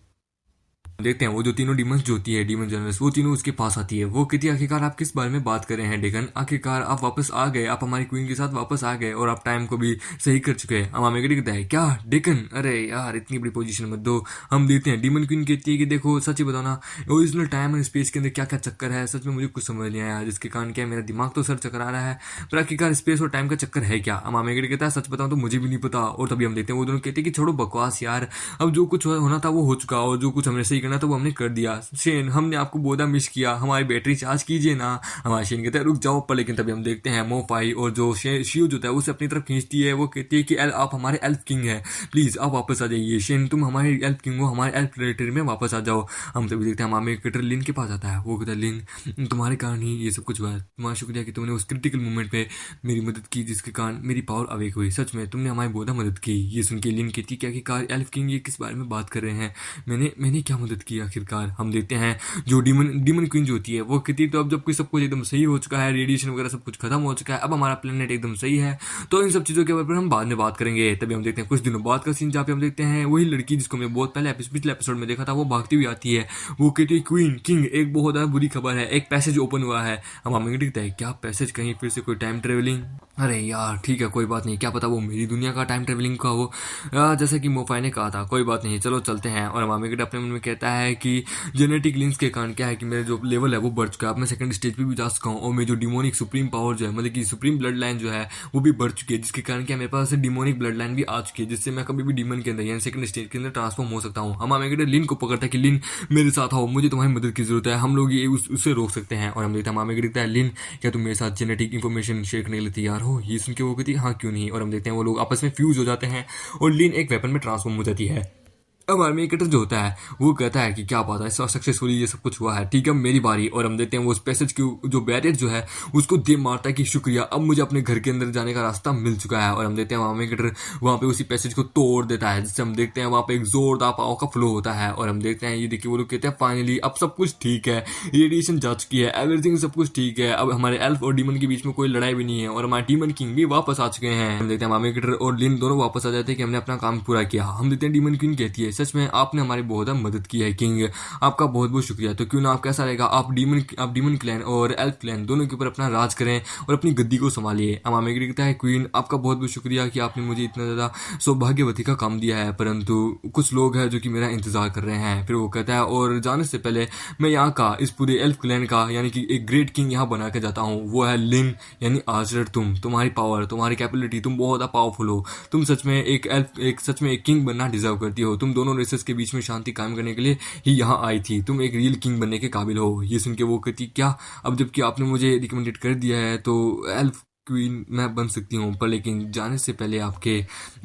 देखते हैं वो जो तीनों डीमंस जो होती है डीमन जनरल्स, वो तीनों उसके पास आती है। वो कहती है आखिरकार आप किस बारे में बात कर रहे हैं डेकन, आखिरकार आप वापस आ गए, आप हमारी क्वीन के साथ वापस आ गए और आप टाइम को भी सही कर चुके हैं। हम आमेगेटर कहता है क्या डेकन, अरे यार इतनी बड़ी पोजीशन मत दो। हम देखते हैं डीमन क्वीन कहती है कि देखो सच ही बताना ओरिजिनल टाइम और स्पेस के अंदर क्या क्या चक्कर है, सच में मुझे कुछ समझ नहीं आया, जिसके कारण क्या मेरा दिमाग तो सर चकरा रहा है, पर आखिरकार स्पेस और टाइम का चक्कर है क्या। हम आमेगेटर कहता है सच बताऊं तो मुझे भी नहीं पता। और तभी हम देखते हैं वो दोनों कहते हैं कि छोड़ो बकवास यार, अब जो कुछ होना था वो हो चुका और जो कुछ हमने सही करना था वो हमने कर दिया। शेन हमने आपको बोधा मिस किया, हमारी बैटरी चार्ज कीजिए ना। हमारा शेन कहता है रुक जाओ, पर लेकिन तभी हम देखते हैं मोफाई और जो शियो जो होता है उसे अपनी तरफ खींचती है। वो कहती है कि आप हमारे एल्फ किंग है, प्लीज आप वापस आ जाइए। शेन तुम हमारे एल्फ किंग हो, हमारे एल्फ टेरिटरी में वापस आ जाओ। हम तभी देखते हैं हमारे कटर लिन के पास आता है। वो कहता है लिन तुम्हारे कारण ही ये सब कुछ हुआ है, तुम्हारा शुक्रिया कि तुमने उस क्रिटिकल मोमेंट पे मेरी मदद की जिसके कारण मेरी पावर अवेक हुई, सच में तुमने हमारी बोधा मदद की। ये सुन के लिन कहती है कि एल्फ किंग ये किस बारे में बात कर रहे हैं, मैंने क्या मदद मदद की आखिरकार। हम देखते हैं जो डीमन क्वीन जो होती है वो कहती है तो अब जब कोई सब कुछ एकदम सही हो चुका है, रेडिएशन वगैरह सब कुछ खत्म हो चुका है, अब हमारा प्लेनेट एकदम सही है, तो इन सब चीज़ों के बारे में हम बाद में बात करेंगे। तभी हम देखते हैं कुछ दिनों बाद का सीन जहाँ पे हम देखते हैं वही लड़की जिसको हमने बहुत पहले पिछले एपिसोड में देखा था, वो भागती हुई आती है। वो कहती है क्वीन किंग एक बहुत ज़्यादा बुरी खबर है, एक पैसेज ओपन हुआ है। हम हमें दिखता है क्या पैसेज, कहीं फिर से कोई टाइम ट्रेवलिंग। अरे यार ठीक है कोई बात नहीं, क्या पता वो मेरी दुनिया का टाइम ट्रेवलिंग का हो, जैसा कि मोफाई ने कहा था। कोई बात नहीं, चलो चलते हैं। और मामेगेट अपने मन में कहता है कि जेनेटिक लिंक्स के कारण क्या है कि मेरे जो लेवल है वो बढ़ चुका है, अब मैं सेकंड स्टेज पे भी जा चुका हूँ, और मेरी जो डिमोनिक सुप्रीम पावर जो है, मतलब कि सुप्रीम ब्लड लाइन जो है वो भी बढ़ चुकी है, जिसके कारण क्या मेरे पास डिमोनिक ब्लड लाइन भी आ चुकी है, जिससे मैं कभी भी डीमन के अंदर यानी सेकंड स्टेज के अंदर ट्रांसफॉर्म हो सकता हूँ। हम मामेगेट लिन को पकड़ता है कि लिन मेरे साथ आओ, मुझे तुम्हारी मदद की जरूरत है, हम लोग ये उससे रोक सकते हैं। और हम देखते हैं मामेगेट दिखता है लिन क्या तुम मेरे साथ जेनेटिक इन्फॉर्मेशन शेयर करने के लिए तैयार हो? ये सुन के वो कहती है हाँ क्यों नहीं। और हम देखते हैं वो लोग आपस में फ्यूज हो जाते हैं और लिन एक वेपन में ट्रांसफॉर्म हो जाती है। अब आर्मी कटर जो होता है वो कहता है कि क्या बात है सक्सेसफुली ये सब कुछ हुआ है, ठीक है मेरी बारी। और हम देखते हैं वो पैसेज की जो बैरियर जो है उसको दे मारता है कि शुक्रिया, अब मुझे अपने घर के अंदर जाने का रास्ता मिल चुका है। और हम देखते हैं आर्मी कटर वहाँ पे उसी पैसेज को तोड़ देता है, जिससे हम देखते हैं वहाँ पे एक जोरदार पावर का फ्लो होता है। और हम देखते हैं ये देखिए वो लोग कहते हैं फाइनली अब सब कुछ ठीक है, रेडिएशन जा चुकी है, एवरीथिंग सब कुछ ठीक है, अब हमारे एल्फ और डीमन के बीच में कोई लड़ाई भी नहीं है, और हमारे डीमन किंग भी वापस आ चुके हैं। हम देखते हैं आर्मी कटर और लिन दोनों वापस आ जाते हैं कि हमने अपना काम पूरा किया। हम देखते हैं डीमन किंग कहती है सच में आपने हमारी बहुत मदद की है किंग, आपका बहुत बहुत शुक्रिया। तो क्यों ना आप कैसा रहेगा आप डीमन क्लैन और एल्फ क्लैन दोनों के ऊपर अपना राज करें और अपनी गद्दी को संभालिए। अमामेगेट कहता है क्वीन आपका बहुत बहुत शुक्रिया कि आपने मुझे इतना ज़्यादा सौभाग्यवती का काम दिया है, परंतु कुछ लोग हैं जो कि मेरा इंतजार कर रहे हैं। फिर वो कहता है और जाने से पहले मैं यहाँ का इस पूरे एल्फ क्लैन का यानी कि एक ग्रेट किंग यहाँ बना के जाता हूँ, वो है लिन यानी आजर। तुम्हारी पावर, तुम्हारी कैपेबिलिटी, तुम बहुत ज़्यादा पावरफुल हो, तुम सच में एक किंग बनना डिजर्व करती हो, तुम दोनों रेसेस के बीच में शांति कायम करने के लिए ही यहाँ आई थी, तुम एक रियल किंग बनने के काबिल हो। ये सुन के वो कहती क्या अब जबकि आपने मुझे रिकमेंडेड कर दिया है तो एल्फ क्वीन मैं बन सकती हूँ, पर लेकिन जाने से पहले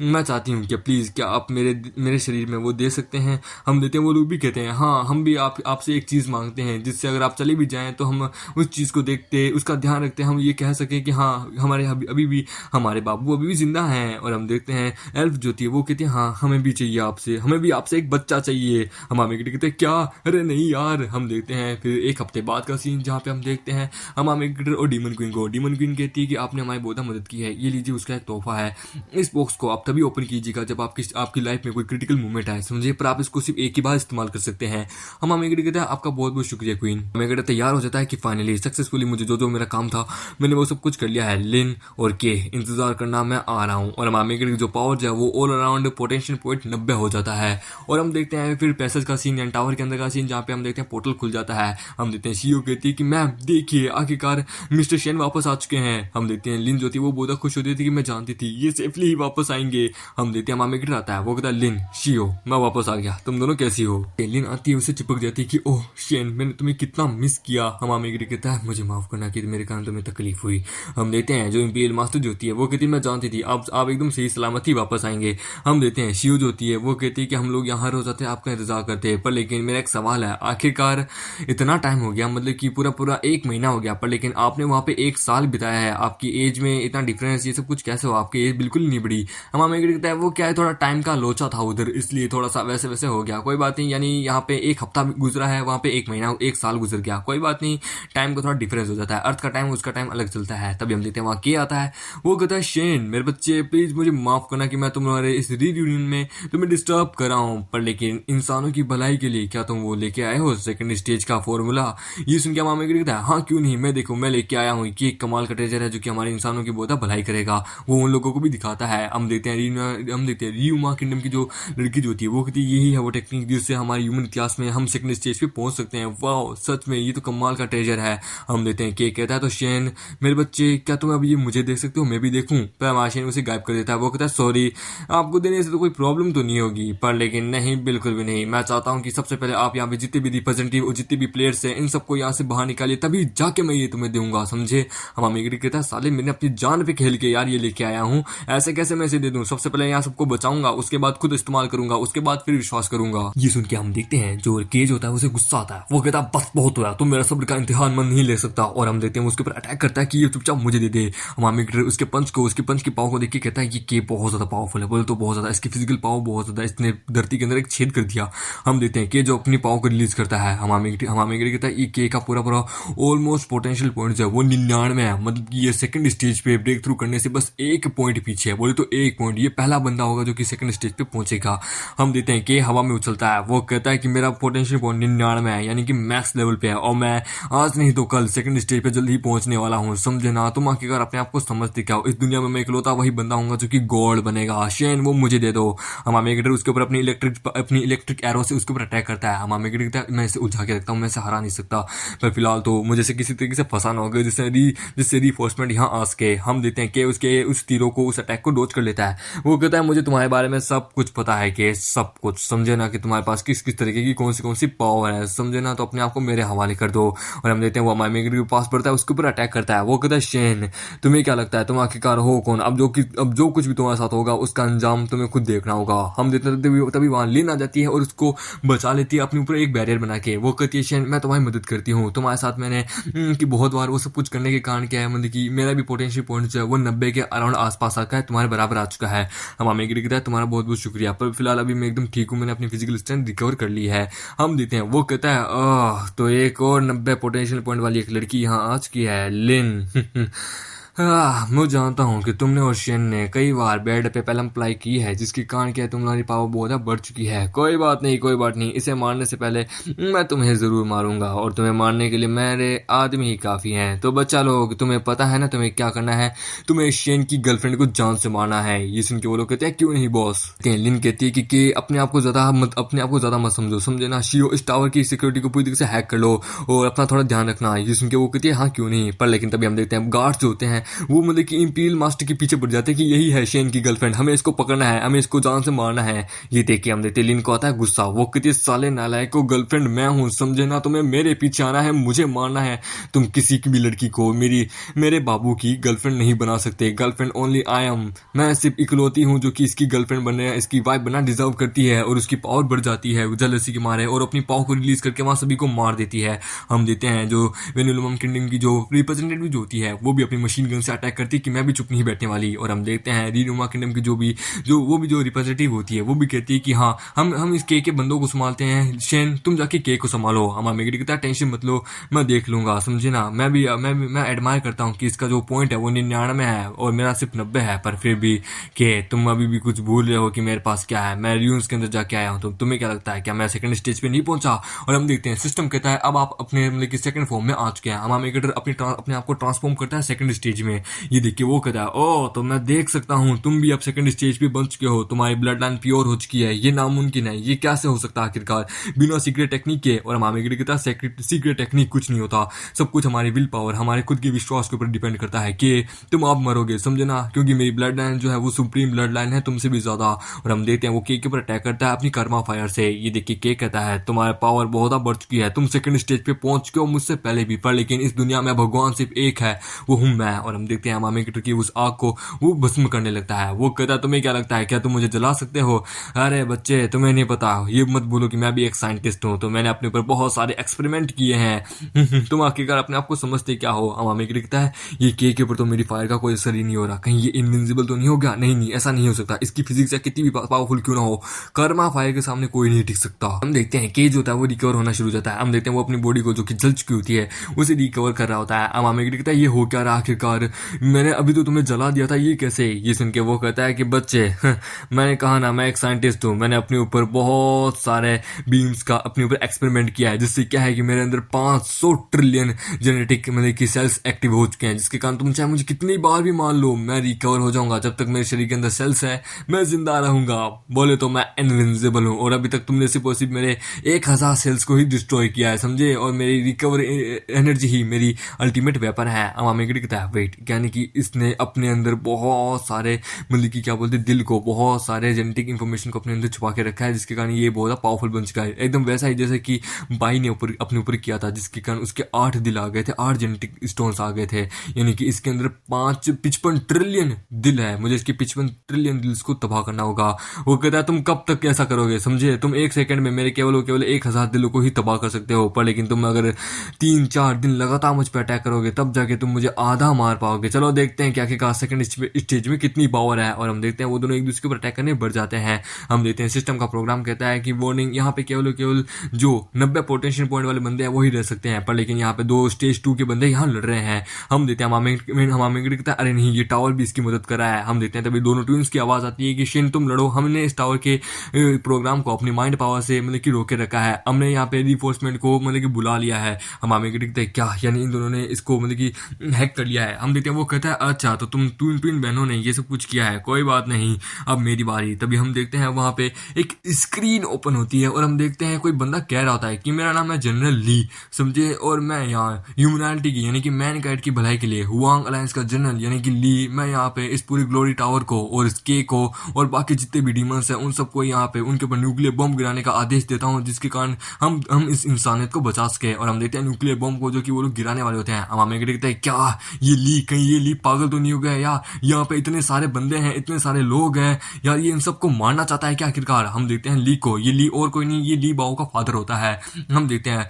मैं चाहती हूँ कि प्लीज़ क्या आप मेरे शरीर में वो दे सकते हैं? हम देते हैं। वो लोग भी कहते हैं हाँ हम भी आपसे एक चीज़ मांगते हैं जिससे अगर आप चले भी जाएं तो हम उस चीज़ को देखते उसका ध्यान रखते हम ये कह सकें कि हाँ हमारे अभी भी हमारे बाबू अभी भी जिंदा हैं। और हम देखते हैं एल्फ जो थी वो कहती है हाँ हमें भी चाहिए आपसे, हमें भी आपसे एक बच्चा चाहिए। हम हमें कहते हैं क्या, अरे नहीं यार। हम देखते हैं फिर एक हफ्ते बाद का सीन जहाँ पे हम देखते हैं हम हमें और डीमन क्वीन को। डीमन क्वीन कहती है कि आपने हमारी बहुत मदद की है, ये लीजिए उसका एक तोहफा है, इस बॉक्स को आप तभी ओपन कीजिएगा जब आपकी लाइफ में कोई क्रिटिकल मोमेंट आए समझिए, पर आप इसको सिर्फ एक ही बार इस्तेमाल कर सकते हैं। हम अमेगेट कहते हैं आपका बहुत बहुत शुक्रिया क्वीन। अमेगेट तैयार हो जाता है कि फाइनली सक्सेसफुली मुझे जो मेरा काम था मैंने वो सब कुछ कर लिया है। लिन और के इंतजार करना, मैं आ रहा हूँ। और अमेगेट की जो पावर है वो ऑल अराउंड पोटेंशियल पॉइंट 90 हो जाता है। और हम देखते हैं फिर पैसेज का सीन यानी टावर के अंदर का सीन जहाँ पे हम देखते हैं पोर्टल खुल जाता है। हम देखते हैं सीईओ कहती है कि मैम देखिए आखिरकार मिस्टर शेन वापस आ चुके हैं। हम देखते हैं लिन जो थी वो बहुत खुश होती थी कि मैं जानती थी ये सेफली ही वापस आएंगे। हम देखते हैं मामेगेट आता है, वो कहता है लिन शियो मैं वापस आ गया, तुम दोनों कैसी हो? लिन आती है उसे चिपक जाती है कि ओह शेन मैंने तुम्हें कितना मिस किया। हम मामेगेट कहता है मुझे माफ करना कि मेरे कारण तुम्हें तकलीफ हुई। हम देखते हैं जो इंपीरियल मास्टर जो होती है वो कहती है मैं जानती थी आप एकदम सही सलामत ही वापस आएंगे। हम देखते हैं शियो जो होती है वो कहती है कि हम लोग यहाँ रोज आते आपका इंतजार करते हैं, पर लेकिन मेरा एक सवाल है आखिरकार इतना टाइम हो गया मतलब कि पूरा 1 महीना हो गया, पर लेकिन आपने वहाँ पे 1 साल बिताया है, आपकी एज में इतना डिफरेंस ये सब कुछ कैसे हो? आपकी एज बिल्कुल नहीं बढ़ी। हम हमें कहता है वो क्या है थोड़ा टाइम का लोचा था उधर इसलिए थोड़ा सा वैसे हो गया, कोई बात नहीं। यानी यहाँ पे 1 हफ्ता गुजरा है, वहाँ पे 1 महीना 1 साल गुजर गया, कोई बात नहीं। टाइम का थोड़ा डिफरेंस हो जाता है, अर्थ का टाइम उसका टाइम अलग चलता है। तभी हम देखते हैं वहाँ के आता है, वो कहता है शेन मेरे बच्चे प्लीज मुझे माफ करना कि मैं तुम्हारे इस रीयूनियन में तुम्हें डिस्टर्ब कर रहा हूँ, पर लेकिन इंसानों की भलाई के लिए क्या तुम वो लेके आए हो सेकंड स्टेज का फॉर्मूला? ये सुन के मामा कहता है हाँ क्यों नहीं, मैं देखो मैं लेके आया हूँ कि एक कमाल का ट्रेजर है जो कि हमारे इंसानों की बहुत भलाई करेगा। वो उन लोगों को भी दिखाता है। हम देखते हैं रियुमा किंगडम की जो लड़की जो होती है वो कहती है यही है वो टेक्निक जिससे हमारे ह्यूमन इतिहास में हम सेकंड स्टेज पे पहुंच सकते हैं। वाह सच में ये तो कमाल का ट्रेजर है। हम देखते हैं के कहता है तो शेन मेरे बच्चे क्या तुम अब ये मुझे देख सकते हो, मैं भी देखूं? पर शेन उसे गायब कर देता है। वो कहता है सॉरी आपको देने से तो कोई प्रॉब्लम तो नहीं होगी, पर लेकिन नहीं बिल्कुल भी नहीं, मैं चाहता हूँ कि सबसे पहले आप यहाँ पे जितने भी रिप्रेजेंटेटिव और जितने भी प्लेयर्स हैं इन सबको यहाँ से बाहर निकालिए, तभी जाके मैं ये तुम्हें दूंगा समझे। हम अमेरिका कहता है साले बदले मैंने अपनी जान पे खेल के यार ये लेके आया हूँ, ऐसे कैसे मैं इसे दे दूं? सबसे पहले यहाँ सबको बचाऊंगा, उसके बाद खुद इस्तेमाल करूंगा, उसके बाद फिर विश्वास करूंगा। ये सुन के हम देखते हैं जो केज होता है उसे गुस्सा आता है, वो कहता है बस बहुत हुआ, तुम मेरा सब्र का इम्तिहान मन नहीं ले सकता। और हम देखते हैं उसके ऊपर अटैक करता है कि ये चुपचाप मुझे दे दे। हमामी उसके पंच की पावर को देख के कहता है कि के बहुत ज्यादा पावरफुल है। बोले तो बहुत ज्यादा, इसकी फिजिकल पावर बहुत ज्यादा, इसने धरती के अंदर एक छेद कर दिया। हम देखते हैं कि जो अपनी पावर को रिलीज करता है, हमामी कहता है ये के का पूरा ऑलमोस्ट पोटेंशियल पॉइंट जो है वो 99 है, मतलब कि ये सेकंड स्टेज पे ब्रेक थ्रू करने से बस एक पॉइंट पीछे है। बोले तो एक पॉइंट, ये पहला बंदा होगा जो कि सेकंड स्टेज पे पहुंचेगा। हम देखते हैं कि हवा में उछलता है, वो कहता है कि मेरा पोटेंशियल पॉइंट 99 है, यानी कि मैक्स लेवल पे है, और मैं आज नहीं तो कल सेकंड स्टेज पे जल्दी ही पहुंचने वाला हूँ, समझे ना? तुम आखिरकार अपने आप को समझते क्या हो? इस दुनिया में मैं इकलौता वही बंदा हूँ जो कि गॉड बनेगा। शेन वो मुझे दे दो। हमामेगेटर उसके ऊपर अपनी इलेक्ट्रिक एरो से उसके ऊपर अटैक करता है। हमामेगेटर कहता है मैं इसे उलझा के रखता हूँ, मैं इसे हरा नहीं सकता, पर फिलहाल तो मुझे से किसी तरीके से फंसाना होगा जिससे रीफोर्समेंट यहाँ आ सके। हम देखते हैं कि उसके उस तीरों को, उस अटैक को डोज कर लेता है। वो कहता है मुझे तुम्हारे बारे में सब कुछ पता है, कि सब कुछ, समझे ना? कि तुम्हारे पास किस किस तरीके की कौन सी पावर है, समझे ना? तो अपने आप को मेरे हवाले कर दो। और हम देखते हैं वो हमामेगेटर के पास पड़ता है, उसके ऊपर अटैक करता है। वो कहता है शेन तुम्हें क्या लगता है तुम आखिरकार हो कौन? अब जो कुछ भी तुम्हारे साथ होगा उसका अंजाम तुम्हें खुद देखना होगा। हम देखते हैं तभी वहां लिन आ जाती है और उसको बचा लेती है अपने ऊपर एक बैरियर बना के। वो कहती है शेन मैं तुम्हारी मदद करती हूँ, तुम्हारे साथ मैंने कि बहुत बार वो सब कुछ करने के कारण क्या है, मतलब कि मेरा भी पोटेंशियल पॉइंट जो है वो 90 के अराउंड आसपास आका है, तुम्हारे बराबर आ चुका है। हम हमें कहता है तुम्हारा बहुत बहुत शुक्रिया, पर फिलहाल अभी मैं एकदम ठीक हूँ, मैंने अपनी फिजिकल स्ट्रेंथ रिकवर कर ली है। हम देते हैं वो कहता है तो एक और 90 पोटेंशियल पॉइंट वाली एक लड़की यहाँ आ चुकी है, लिन। मैं जानता हूँ कि तुमने और शेन ने कई बार बेड पे पेलम अप्लाई की है, जिसके कारण क्या तुम्हारी पावर बहुत ज़्यादा बढ़ चुकी है। कोई बात नहीं, इसे मारने से पहले मैं तुम्हें ज़रूर मारूंगा, और तुम्हें मारने के लिए मेरे आदमी ही काफ़ी हैं। तो बच्चा लोग, तुम्हें पता है ना तुम्हें क्या करना है? तुम्हें शेन की गर्लफ्रेंड को जान से मारना है। ये सुन के वो लोग कहते हैं क्यों नहीं बॉस? लिन कहती है कि अपने आप को ज़्यादा मत समझो, समझे ना? शियो इस टावर की सिक्योरिटी को पूरी तरीके से हैक कर लो और अपना थोड़ा ध्यान रखना। ये सुन के वो कहती है हाँ क्यों नहीं, पर लेकिन तभी हम देखते हैं गार्ड्स जो होते हैं वो मतलब कि इंपीरियल मास्टर के पीछे पड़ जाते हैं कि यही है शेन की गर्लफ्रेंड, हमें इसको पकड़ना है, हमें इसको जान से मारना है। ये देख के हम देखते लिन को आता है गुस्सा। वो कहती है साले नालायक को, गर्लफ्रेंड मैं हूँ, समझे ना? तुम्हें मेरे पीछे आना है, मुझे मारना है। तुम किसी की भी लड़की को मेरे बाबू की गर्लफ्रेंड नहीं बना सकते। गर्लफ्रेंड ओनली आई एम, मैं सिर्फ इकलौती हूँ जो कि इसकी गर्लफ्रेंड बनने, इसकी वाइफ बनना डिजर्व करती है। और उसकी पावर बढ़ जाती है जेलसी के मारे, और अपनी पावर को रिलीज करके वहां सभी को मार देती है। हम देते हैं जो वेनुलम किंगडम की जो रिप्रेजेंटेटिव जो होती है वो भी अपनी मशीन गन से अटैक करती है कि मैं भी चुप नहीं बैठने वाली। और हम देखते हैं रीनुमा किंगडम की जो रिप्रेजेंटेटिव होती है वो भी कहती है कि हाँ हम इस के बंदों को संभालते हैं, शेन तुम जाके के को संभालो। हमारा मेगेटी कहता है टेंशन मत लो, मैं देख लूंगा, समझे ना? मैं एडमायर करता हूँ कि इसका जो पॉइंट है वो 99 है और मेरा सिर्फ 90 है, पर फिर भी के तुम अभी भी कुछ भूल रहे हो कि मेरे पास क्या है। मैं र्यून्स के अंदर जाके आया हूँ, तो तुम्हें क्या लगता है क्या मैं सेकंड स्टेज पे नहीं पहुंचा? और हम देखते हैं सिस्टम कहता है अब आप अपने मतलब कि सेकंड फॉर्म में आ चुके हैं। हमारा मेगेटर अपने आप को ट्रांसफॉर्म करता है सेकंड स्टेज में। ये देखिए वो कहता है ओ तो मैं देख सकता हूँ तुम भी अब सेकंड स्टेज पे बन चुके हो, तुम्हारी ब्लड लाइन प्योर हो चुकी है, ये नामुमकिन है, ये कैसे हो सकता है आखिरकार बिना सीक्रेट टेक्निक के? और हमारे कहता है सीक्रेट टेक्निक कुछ नहीं होता, सब कुछ हमारी विल पावर, हमारे खुद के विश्वास के ऊपर डिपेंड करता है कि तुम आप मरोगे, समझे ना? क्योंकि मेरी ब्लड लाइन जो है वो सुप्रीम ब्लड लाइन है तुमसे भी ज्यादा। और हम देखते हैं वो के ऊपर अटैक करता है अपनी कर्मा फायर से। ये देखिए के कहता है तुम्हारी पावर बहुत बढ़ चुकी है, तुम सेकंड स्टेज पे पहुंच चुके हो मुझसे पहले भी, पर लेकिन इस दुनिया में भगवान सिर्फ एक है, वो हूं मैं। और हम देखते हैं हमारे की उस आग को वो भस्म करने लगता है। वो कहता है तुम्हें क्या लगता है क्या तुम मुझे जला सकते हो? अरे बच्चे तुम्हें नहीं पता, ये मत बोलो कि मैं भी एक साइंटिस्ट हूँ, तो मैंने अपने ऊपर बहुत सारे एक्सपेरिमेंट किए हैं। तुम आखिरकार अपने आप को समझते क्या हो? हमारे कहता है ये के ऊपर तो मेरी फायर का कोई असर ही नहीं हो रहा, कहीं ये इनविंसिबल तो नहीं हो गया? नहीं ऐसा नहीं हो सकता, इसकी फिजिक्स या कितनी भी पावरफुल क्यों ना हो, कर्मा फायर के सामने कोई नहीं टिक सकता। हम देखते हैं के जो होता है वो रिकवर होना शुरू हो जाता है। हम देखते हैं वो अपनी बॉडी को जो कि जल चुकी होती है उसे रिकवर कर रहा होता है। हमारे कहता है ये हो क्या रहा आखिरकार, मैंने अभी तो तुम्हें जला दिया था, ये कैसे? ये सुन के वो कहता है कि बच्चे मैंने कहा ना मैं एक साइंटिस्ट हूँ, मैंने अपने ऊपर बहुत सारे बीम्स का अपने ऊपर एक्सपेरिमेंट किया है, जिससे क्या है कि मेरे अंदर 500 ट्रिलियन जेनेटिक मतलब कि सेल्स एक्टिव हो चुके हैं, जिसके कारण तुम चाहे मुझे कितनी बार भी मान लो मैं रिकवर हो जाऊंगा। जब तक मेरे शरीर के अंदर सेल्स है मैं जिंदा रहूंगा, बोले तो मैं इनविंसिबल हूँ। और अभी तक तुमने सिर्फ और सिर्फ मेरे 1000 सेल्स को ही डिस्ट्रॉय किया है, समझे? और मेरी रिकवर एनर्जी ही मेरी अल्टीमेट वेपन है। हमारा कहता है वेट राइट, यानी कि इसने अपने अंदर बहुत सारे मतलब कि क्या बोलते हैं, दिल को बहुत सारे जेनेटिक इन्फॉर्मेशन को अपने अंदर छुपा के रखा है, जिसके कारण ये बहुत ज़्यादा पावरफुल बन चुका है। एकदम वैसा ही जैसे कि बाई ने ऊपर अपने ऊपर किया था, जिसके कारण उसके 8 दिल आ गए थे, 8 जेनेटिक स्टोन्स आ गए थे। यानी कि इसके अंदर 55 ट्रिलियन दिल है, मुझे इसके 55 ट्रिलियन दिल को तबाह करना होगा। वो कहता है तुम कब तक ऐसा करोगे, समझे, तुम एक सेकंड में मेरे केवल 1000 दिलों को ही तबाह कर सकते हो, पर लेकिन तुम अगर 3-4 दिन लगातार मुझ पर अटैक करोगे तब जाके तुम मुझे आधा मार पाओगे। चलो देखते हैं क्या क्या सेकंड स्टेज में कितनी पावर है। और हम देखते हैं वो दोनों एक दूसरे के ऊपर अटैक करने बढ़ जाते हैं। हम देखते हैं सिस्टम का प्रोग्राम कहता है कि वार्निंग, यहाँ पे केवल जो 90 पोटेंशियल पॉइंट वाले बंदे हैं वही रह सकते हैं, पर लेकिन यहाँ पे 2 स्टेज 2 के बंदे यहाँ लड़ रहे हैं। हम देखते हैं हमामे कहता है अरे नहीं, ये टावर भी इसकी मदद कर रहा है। हम देखते हैं तभी दोनों ट्विंस की आवाज आती है कि शिन तुम लड़ो, हमने इस टावर के प्रोग्राम को अपनी माइंड पावर से मतलब कि रोके रखा है, हमने यहाँ पे रिफोर्समेंट को मतलब कि बुला लिया है। हम हमें देखते हैं क्या, यानी इन दोनों ने इसको मतलब कि हैक कर लिया है। हम देखते हैं वो कहता है अच्छा तो तुम ट्विन बहनों ने ये सब कुछ किया है, कोई बात नहीं, अब मेरी बारी। तभी हम देखते हैं वहां पे एक स्क्रीन ओपन होती है और हम देखते हैं कोई बंदा कह रहा होता है कि मेरा नाम है जनरल ली, समझे, और मैं यहाँ ह्यूमैनिटी की यानी कि मैनकाइंड की भलाई के लिए हुआंग अलायंस का जनरल यानी कि ली, मैं यहाँ पे इस पूरी ग्लोरी टावर को और इस के को और बाकी जितने भी डीमंस हैं उन सबको यहाँ पे उनके ऊपर न्यूक्लियर बम गिराने का आदेश देता हूँ, जिसके कारण हम इस इंसानियत को बचा सके। और हम देखते हैं न्यूक्लियर बम को जो कि वो लोग गिराने वाले होते हैं। हम हमें देखते हैं क्या ये ली पागल तो नहीं हो गया यार, यहाँ पे इतने सारे बंदे हैं, इतने सारे लोग हैं यार, ये इन सबको मारना चाहता है क्या आखिरकार। हम देखते हैं ली को, ये ली और कोई नहीं, ये ली बाओ का फादर होता है। हम देखते हैं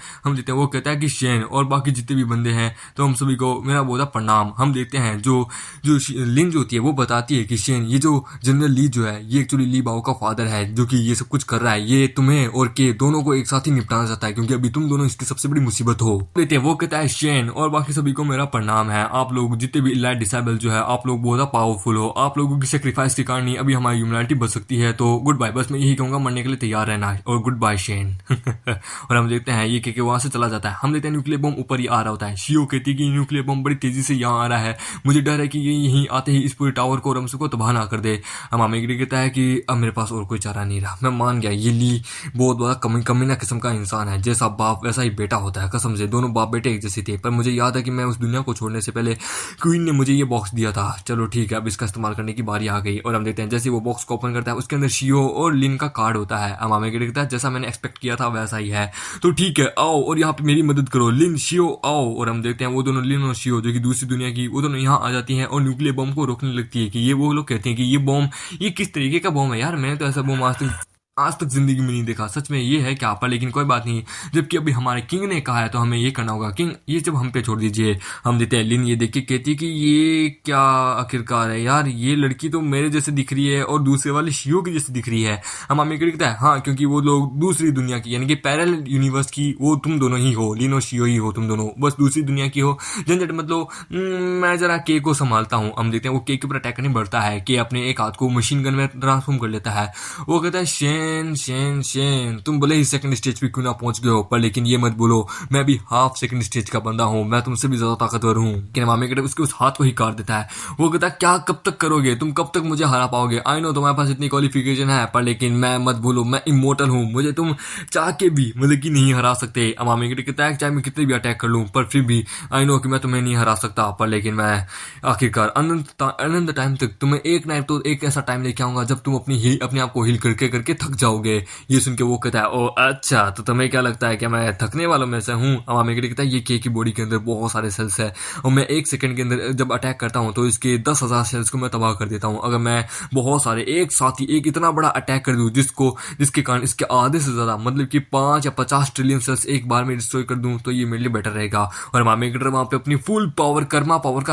वो कहता है कि शेन और बाकी जितने भी बंदे हैं तो हम सभी को मेरा बहुत प्रणाम। हम देखते हैं जो लिन जो होती है वो बताती है कि शेन, ये जो जनरल ली जो है ये एक्चुअली ली बाओ का फादर है, जो कि ये सब कुछ कर रहा है, ये तुम्हें और के दोनों को एक साथ ही निपटाना चाहता है, क्योंकि अभी तुम दोनों इसकी सबसे बड़ी मुसीबत हो। देखते हैं वो कहता है शेन और बाकी सभी को मेरा प्रणाम है, आप लोग जितने भी इलाइट डिसेबल जो है आप लोग बहुत पावरफुल हो, आप लोगों की सेक्रीफाइस के कारण ही अभी हमारी ह्यूमैनिटी बच सकती है, तो गुड बाय, बस मैं यही कहूंगा, मरने के लिए तैयार रहना है और गुड बाय शेन। और हम देखते हैं ये के वहां से चला जाता है। हम देखते हैं न्यूक्लियर बम ऊपर ही आ रहा होता है। शियो कहती है कि न्यूक्लियर बम बड़ी तेजी से यहाँ आ रहा है, मुझे डर है कि ये यहीं आते ही इस पूरे टावर को और हम सबको तबाह ना कर दे। हम हमें कहता है कि अब मेरे पास और कोई चारा नहीं रहा, मैं मान गया, ये ली बहुत बड़ा कमीना किस्म का इंसान है, जैसा बाप वैसा ही बेटा होता है, कसम से दोनों बाप बेटे एक जैसे थे। पर मुझे याद है कि मैं उस दुनिया को छोड़ने से पहले क्वीन ने मुझे ये बॉक्स दिया था। चलो ठीक है, अब इसका इस्तेमाल करने की बारी आ गई। और हम देखते हैं जैसे वो बॉक्स को ओपन करता है उसके अंदर शियो और लिन का कार्ड होता है। हम हमें कहता है जैसा मैंने एक्सपेक्ट किया था वैसा ही है, तो ठीक है आओ और यहाँ पे मेरी मदद करो, लिन शियो आओ। और हम देखते हैं वो दोनों लिन और शियो जो कि दूसरी दुनिया की, वो दोनों यहाँ आ जाती हैं और न्यूक्लियर बम को रोकने लगती है। कि ये वो लोग कहते हैं कि ये बम ये किस तरीके का बम है यार, मैंने तो ऐसा बम आज तक जिंदगी में नहीं देखा, सच में ये है क्या, पर लेकिन कोई बात नहीं, जबकि अभी हमारे किंग ने कहा है तो हमें ये करना होगा। किंग ये जब हम पे छोड़ दीजिए। हम देते हैं लिन ये देख के कहती है कि ये क्या आखिरकार है यार, ये लड़की तो मेरे जैसे दिख रही है और दूसरे वाले शियो की जैसे दिख रही है। हम हमें कहता है हाँ, क्योंकि वो लोग दूसरी दुनिया की यानी कि पैरेलल यूनिवर्स की वो तुम दोनों ही हो, लिन और शियो ही हो तुम दोनों, बस दूसरी दुनिया की हो, झंझट मतलब मैं जरा के को संभालता हूँ। हम देखते हैं वो के ऊपर अटैक करने बढ़ता है, के अपने एक हाथ को मशीन गन में ट्रांसफॉर्म कर लेता है। वो कहता है शेन शेन शेन तुम भले ही सेकंड स्टेज पे क्यों ना पहुंच गए हो, पर लेकिन ये मत बोलो मैं भी हाफ सेकंड स्टेज का बंदा हूँ, मैं तुमसे भी ज्यादा ताकतवर हूँ। लेकिन मामे कहते उसके उस हाथ को ही काट देता है। वो कहता है क्या कब तक करोगे तुम, कब तक मुझे हरा पाओगे, आई नो तुम्हारे पास इतनी क्वालिफिकेशन है, पर लेकिन मैं मत भूलो मैं इमोर्टल हूँ, मुझे तुम चाह के भी मतलब कि नहीं हरा सकते। मामे कहता है चाहे मैं कितने भी अटैक कर लूँ पर फिर भी आई नो कि मैं तुम्हें नहीं हरा सकता, पर लेकिन मैं आखिरकार अनंत टाइम तक तुम्हें एक ना तो एक ऐसा टाइम लेके आऊंगा जब तुम अपने आप को हील करके करके थक जाओगे। ये सुन के वो कहता है ओ अच्छा, तो तुम्हें क्या लगता है कि मैं थकने वालों में से हूँ। अमामे कहता है ये के की बॉडी के अंदर बहुत सारे सेल्स है और मैं एक सेकंड के अंदर जब अटैक करता हूँ तो इसके 10,000 सेल्स को मैं तबाह कर देता हूँ। अगर मैं बहुत सारे एक साथ ही एक इतना बड़ा अटैक कर दूं जिसके कारण इसके आधे से ज्यादा मतलब कि 5 या 50 ट्रिलियन सेल्स एक बार में डिस्ट्रॉय कर दूं तो ये मेरे लिए बेटर रहेगा। और अमामे वहां पे अपनी फुल पावर कर्मा पावर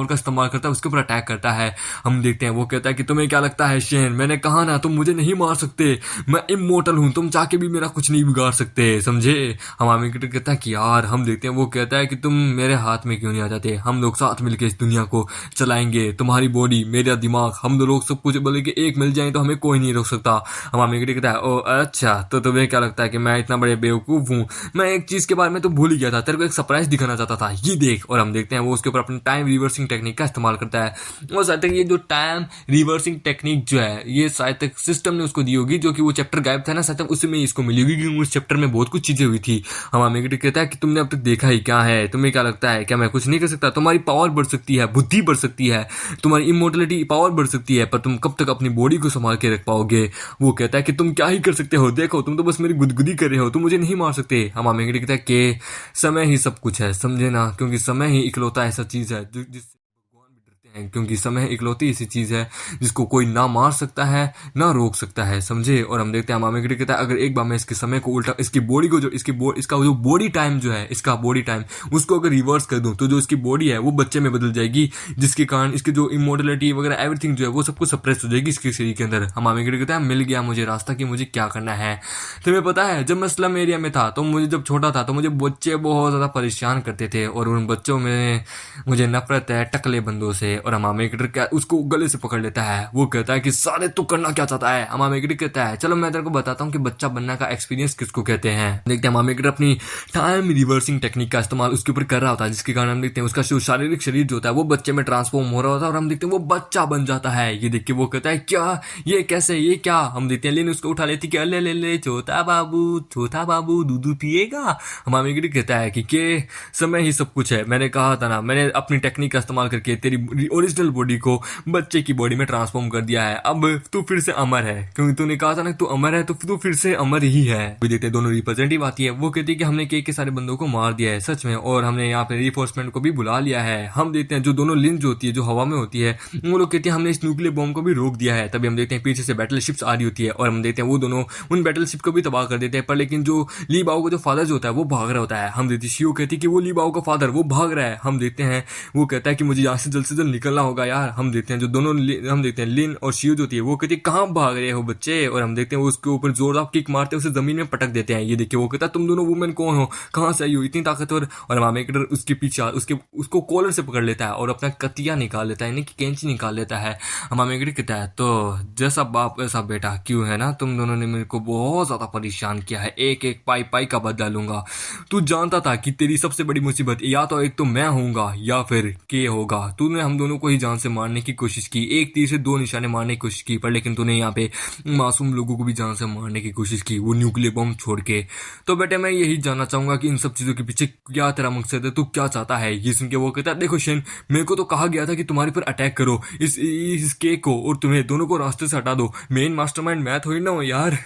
का इस्तेमाल करता है, उसके ऊपर अटैक करता है। हम देखते हैं वो कहता है कि तुम्हें क्या लगता है शेन, मैंने कहा ना तुम मुझे नहीं मार सकते, मैं इमोर्टल हूं, तुम चाह के भी मेरा कुछ नहीं बिगाड़ सकते, समझे। हम कहता है कि यार, हम देखते हैं वो कहता है कि तुम मेरे हाथ में क्यों नहीं आ जाते, हम लोग साथ मिलकर इस दुनिया को चलाएंगे, तुम्हारी बॉडी मेरा दिमाग हम दो लोग सब कुछ बोले कि एक मिल जाए तो हमें कोई नहीं रोक सकता। हम कहता है ओ अच्छा, तो तुम्हें क्या लगता है कि मैं इतना बड़े बेवकूफ हूँ, मैं एक चीज के बारे में तो भूल ही गया था, तेरे को एक सरप्राइज दिखाना चाहता था, ये देख। और हम देखते हैं वो उसके ऊपर अपनी टाइम रिवर्सिंग टेक्निक का इस्तेमाल करता है। और शायद तक ये जो टाइम रिवर्सिंग टेक्निक जो है ये शायद तक सिस्टम ने उसको दी होगी, जो कि वो चैप्टर गायब था ना सिस्टम, उसी में इसको मिली होगी, क्योंकि उस चैप्टर में बहुत कुछ चीजें हुई थी। हमारा मेगेटिव कहता है कि तुमने अब तक देखा ही क्या है, तुम्हें क्या लगता है क्या मैं कुछ नहीं कर सकता? तुम्हारी पावर बढ़ सकती है, बुद्धि बढ़ सकती है, तुम्हारी इमोर्टलिटी पावर बढ़ सकती है, पर तुम कब तक अपनी बॉडी को संभाल के रख पाओगे? वो कहता है कि तुम क्या ही कर सकते हो, देखो तुम तो बस मेरी गुदगुदी कर रहे हो, तुम मुझे नहीं मार सकते। हमारा मेगेटिव कहता है कि समय ही सब कुछ है, समझे ना, क्योंकि समय ही इकलौता ऐसा चीज है जिससे भगवान भी डरते हैं, क्योंकि समय इकलौती ऐसी चीज है जिसको कोई ना मार सकता है ना रोक सकता है, समझे। और हम देखते हैं हमारा मेगेटिव कहता है अगर एक बार मैं इसके समय को उल्टा, इसकी बॉडी को जो इसका जो बॉडी टाइम जो है, इसका बॉडी टाइम उसको अगर रिवर्स कर दूं, तो जो इसकी बॉडी है वो बच्चे में बदल जाएगी, जिसके कारण इसकी जो इमोर्टलिटी वगैरह एवरीथिंग जो है वो सब कुछ सप्रेस हो जाएगी इसके शरीर के अंदर। हमारा मेगेटिव कहता है मिल गया मुझे रास्ता कि मुझे क्या करना है। तुम्हें पता है जब मैं स्लम एरिया में था, तो मुझे जब छोटा था तो मुझे बच्चे बहुत ज्यादा परेशान करते थे, और उन बच्चों में मुझे नफरत है टकले बंदों से। और हमारा मेगेटिव क्या उसको गले से पकड़ लेता है, वो कहता है कि साले तू करना क्या चाहता है? हमारा मेगेटिव कहता है चलो मैं तेरे को बताता हूँ कि बच्चा बनने का एक्सपीरियंस किसको कहते हैं। देखते हैं हमारा मेगेटिव अपनी टाइम रिवर्सिंग टेक्निक का इस्तेमाल उसके ऊपर कर रहा होता है, जिसके कारण हम देखते हैं उसका जो शारीरिक शरीर जो होता है वो बच्चे में ट्रांसफॉर्म हो रहा होता है, और हम देखते हैं वो बच्चा बन जाता है। ये देख के वो कहता है क्या, ये कैसे, ये क्या? हम देखते हैं लेन उसको उठा लेती कि ले ले ले छोटा बाबू दूध पिएगा। हमारा मेगेटिव कहता है कि समय ही सब कुछ है, मैंने कहा था ना, मैंने अपनी टेक्निक का इस्तेमाल करके तेरी ओरिजिनल बॉडी को बच्चे की बॉडी में ट्रांसफॉर्म कर दिया है, अब तू फिर से अमर है, क्योंकि तूने कहा था ना तू अमर है, तो तू फिर से अमर ही है। देखते हैं दोनों रिप्रेजेंटेटिव आती है, वो कहती है कि हमने के सारे बंदों को मार दिया है सच में, और हमने यहाँ पे रिफोर्समेंट को भी बुला लिया है। हम देखते हैं जो दोनों लिंच होती है जो हवा में होती है, वो लोग कहते हैं हमने इस न्यूक्लियर बॉम्ब को भी रोक दिया है। तभी हम देखते हैं पीछे से बैटल शिप्स आ रही होती है, और हम देखते हैं वो दोनों उन बैटल शिप को भी तबाह कर देते हैं, पर लेकिन जो ली बाओ का जो फादर जो होता है वो भाग रहा होता है। हम देखते हैं शियो कहती है कि वो ली बाओ का फादर वो भाग रहा है। हम देखते हैं वो कहता है कि मुझे यहाँ से जल्द निकलना होगा यार। हम देखते हैं जो दोनों हम देखते हैं लिन और शियो जो होती है वो कहती है कहाँ भाग रहे हो बच्चे, और हम देखते हैं वो उसके ऊपर जोरदार किक मारते हैं, उसे जमीन में पटक देते हैं। ये देखिए वो कहता है तुम दोनों वुमेन कौन हो, कहाँ से आई हो इतनी ताकतवर? और हमारा मेगेटिव उसके पीछे उसको कॉलर से पकड़ लेता है और अपना कतिया निकाल लेता है, यानी कि कैंची निकाल लेता है। हमारा मेगेटिव कहता है तो जैसा बाप ऐसा बेटा, क्यों है ना, तुम दोनों ने मेरे को बहुत ज्यादा परेशान किया है, एक एक पाई का बदला लूंगा। तू जानता था कि तेरी सबसे बड़ी मुसीबत या तो एक तो मैं होऊंगा या फिर के होगा। तूने हम दोनों को ही जान से मारने की कोशिश की, एक तीर से दो निशाने मारने की कोशिश की, पर लेकिन तूने यहाँ पे मासूम लोगों को भी जान से मारने की कोशिश की, वो न्यूक्लियर बम छोड़ के। तो बेटे मैं यही जानना चाहूंगा कि इन सब चीजों के पीछे क्या तेरा मकसद है, तू क्या चाहता है? ये सुन के वो कहता है देखो शेन, मेरे को तो कहा गया था कि तुम्हारे पर अटैक करो इस केक को, और तुम्हें दोनों को रास्ते से हटा दो। मेन मास्टरमाइंड मैं थोड़ी ना हूं यार।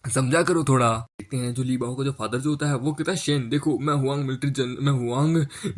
समझा करो थोड़ा। देखते हैं जो ली बाओ का जो फादर जो होता है वो कहता है शेन देखो मैं हुआंग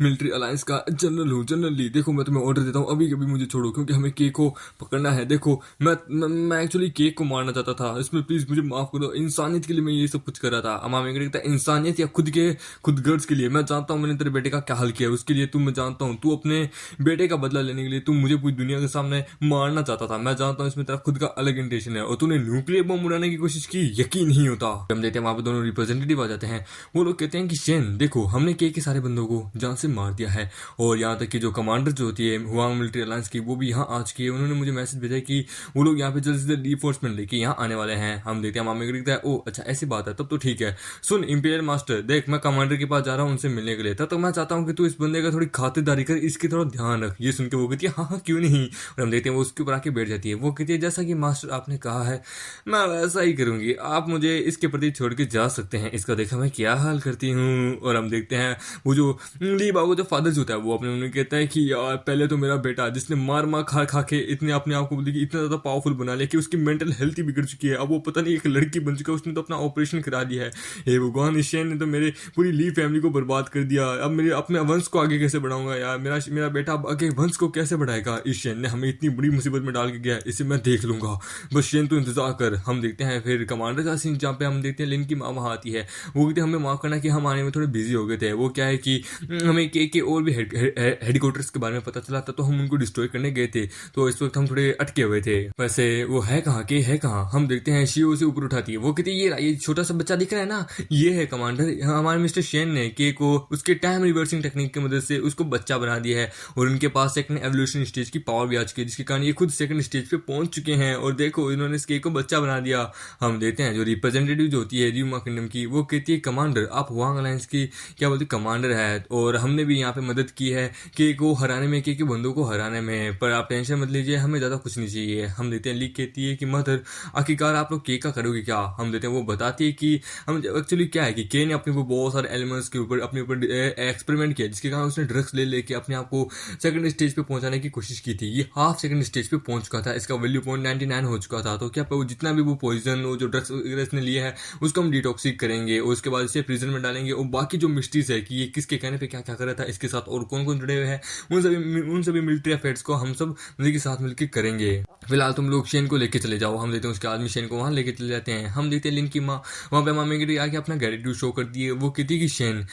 मिलिट्री अलायंस का जनरल हूँ, जनरल ली, देखो मैं तुम्हें ऑर्डर देता हूँ अभी कभी मुझे छोड़ो, क्योंकि हमें केक को पकड़ना है। देखो मैं एक्चुअली केक को मारना चाहता था, इसमें प्लीज मुझे माफ कर दो, इंसानियत के लिए मैं ये सब कुछ कर रहा था। अमा में कहता है इंसानियत या खुद गर्ज के लिए? मैं जानता हूँ मैंने तेरे बेटे का क्या हाल किया, उसके लिए मैं जानता हूँ तू अपने बेटे का बदला लेने के लिए तुम मुझे पूरी दुनिया के सामने मारना चाहता था। मैं जानता हूँ इसमें तेरा खुद का अलग इंटेंशन है, और तूने न्यूक्लियर बम उड़ाने की कोशिश की, यकीन नहीं होता। हम देते हैं वहां पे दोनों रिप्रेजेंटेटिव आ जाते हैं, वो लोग कहते हैं कि शेन देखो हमने के सारे बंदों को जान से मार दिया है, और यहाँ तक कि जो कमांडर जो होती है हुआंग मिलिट्री अलायंस की वो भी यहाँ आ चुकी है। उन्होंने मुझे मैसेज भेजा कि वो लोग यहाँ पे जल्द से जल्द रिफोर्समेंट लेके यहाँ आने वाले हैं। हम देखते हैं मामे कहता है ओ अच्छा ऐसी बात है, तब तो ठीक है। सुन इंपीरियल मास्टर देख मैं कमांडर के पास जा रहा हूँ उनसे मिलने के लिए, तब तो मैं चाहता हूँ कि तू इस बंदे का थोड़ी खातिरदारी कर, इसकी थोड़ा ध्यान रख। ये सुन के वो कहती है हाँ क्यों नहीं। और हम देखते हैं वो उसके ऊपर आके बैठ जाती है, वो कहती है जैसा कि मास्टर आपने कहा है मैं वैसा ही करूंगी, आप मुझे इसके प्रति छोड़ के जा सकते हैं, इसका देखा मैं क्या हाल करती हूँ। और हम देखते हैं वो जो ली बाबू जो फादर होता है वो अपने उन्हें कहता है कि यार पहले तो मेरा बेटा जिसने मार खा के इतने अपने आप को इतना ज्यादा पावरफुल बना लिया कि उसकी मेंटल हेल्थ ही बिगड़ चुकी है, अब वो पता नहीं एक लड़की बन चुका है, उसने तो अपना ऑपरेशन करा लिया है। हे भगवान इस शेन ने तो मेरे पूरी ली फैमिली को बर्बाद कर दिया, अब मेरे अपने वंश को आगे कैसे बढ़ाऊंगा यार, मेरा बेटा अब आगे वंश को कैसे बढ़ाएगा। इस शेन ने हमें इतनी बड़ी मुसीबत में डाल के गया, इसे मैं देख लूंगा, बस शेन तो इंतजार कर। हम देखते हैं फिर कमांडर का सीन जहाँ पे हम देखते हैं लिन की माँ वहां आती है, वो कहते हमें माफ करना कि हम आने में थोड़े बिजी हो गए थे। वो क्या है कि हमें के और भी हेडक्वार्टर्स के बारे में पता चला था, तो हम उनको डिस्ट्रॉय करने गए थे, तो इस वक्त हम थोड़े अटके हुए थे। वैसे वो है कहाँ के है कहाँ? हम देखते हैं शियो से ऊपर उठाती है, वो कहती है ये छोटा सा बच्चा दिख रहा है ना, ये है कमांडर, हमारे मिस्टर शेन ने के को उसके टाइम रिवर्सिंग टेक्निक की मदद से उसको बच्चा बना दिया है, और उनके पास सेकंड एवोल्यूशन स्टेज की पावर भी आ चुकी है, जिसके कारण ये खुद सेकंड स्टेज पे पहुंच चुके हैं, और देखो इन्होंने इस के को बच्चा बना दिया। हम देखते हैं जो रिप्रेजेंटेटिव जो होती है रीमा किंगडम की, वो कहती है कमांडर आप हुआंग अलायंस की क्या बोलते कमांडर है और हमने भी यहाँ पे मदद की है के को हराने में, के बंदों को हराने में, पर आप टेंशन मत लीजिए, हमें ज़्यादा कुछ नहीं चाहिए। हम देते हैं लीक कहती है कि मदर आखिरकार आप लोग के का करोगे क्या। हम देते हैं वो बताती है कि हम एक्चुअली क्या है कि के ने अपने को बहुत सारे एलिमेंट्स के ऊपर अपने ऊपर एक्सपेरिमेंट किया, जिसके कारण उसने ड्रग्स ले लेके अपने आप को सेकंड स्टेज पे पहुंचाने की कोशिश की थी। ये हाफ सेकंड स्टेज पे पहुंच चुका था, इसका वैल्यू पॉइंट 99 हो चुका था। तो क्या वो जितना भी वो पॉइजन वो जो ड्रग्स वगैरह इसने लिया है उसको हम डिटॉक्सिक करेंगे और उसके बाद इसे प्रिजन में डालेंगे, और बाकी जो मिस्ट्रीज है कि ये किसके कहने पे क्या क्या कर रहा था इसके साथ और कौन कौन जुड़े हुए हैं, उन सभी मिलिट्री अफेयर्स को हम सब के साथ मिलकर करेंगे। फिलहाल तुम लोग शेन को लेके चले जाओ। हम देते हैं उसके आदमी शेन को वहां लेके चले जाते हैं। हम देखते हैं लिन की माँ वहां पे मामी के आके अपना ग्रेटिट्यूड शो करती है। वो कहती है कि शेन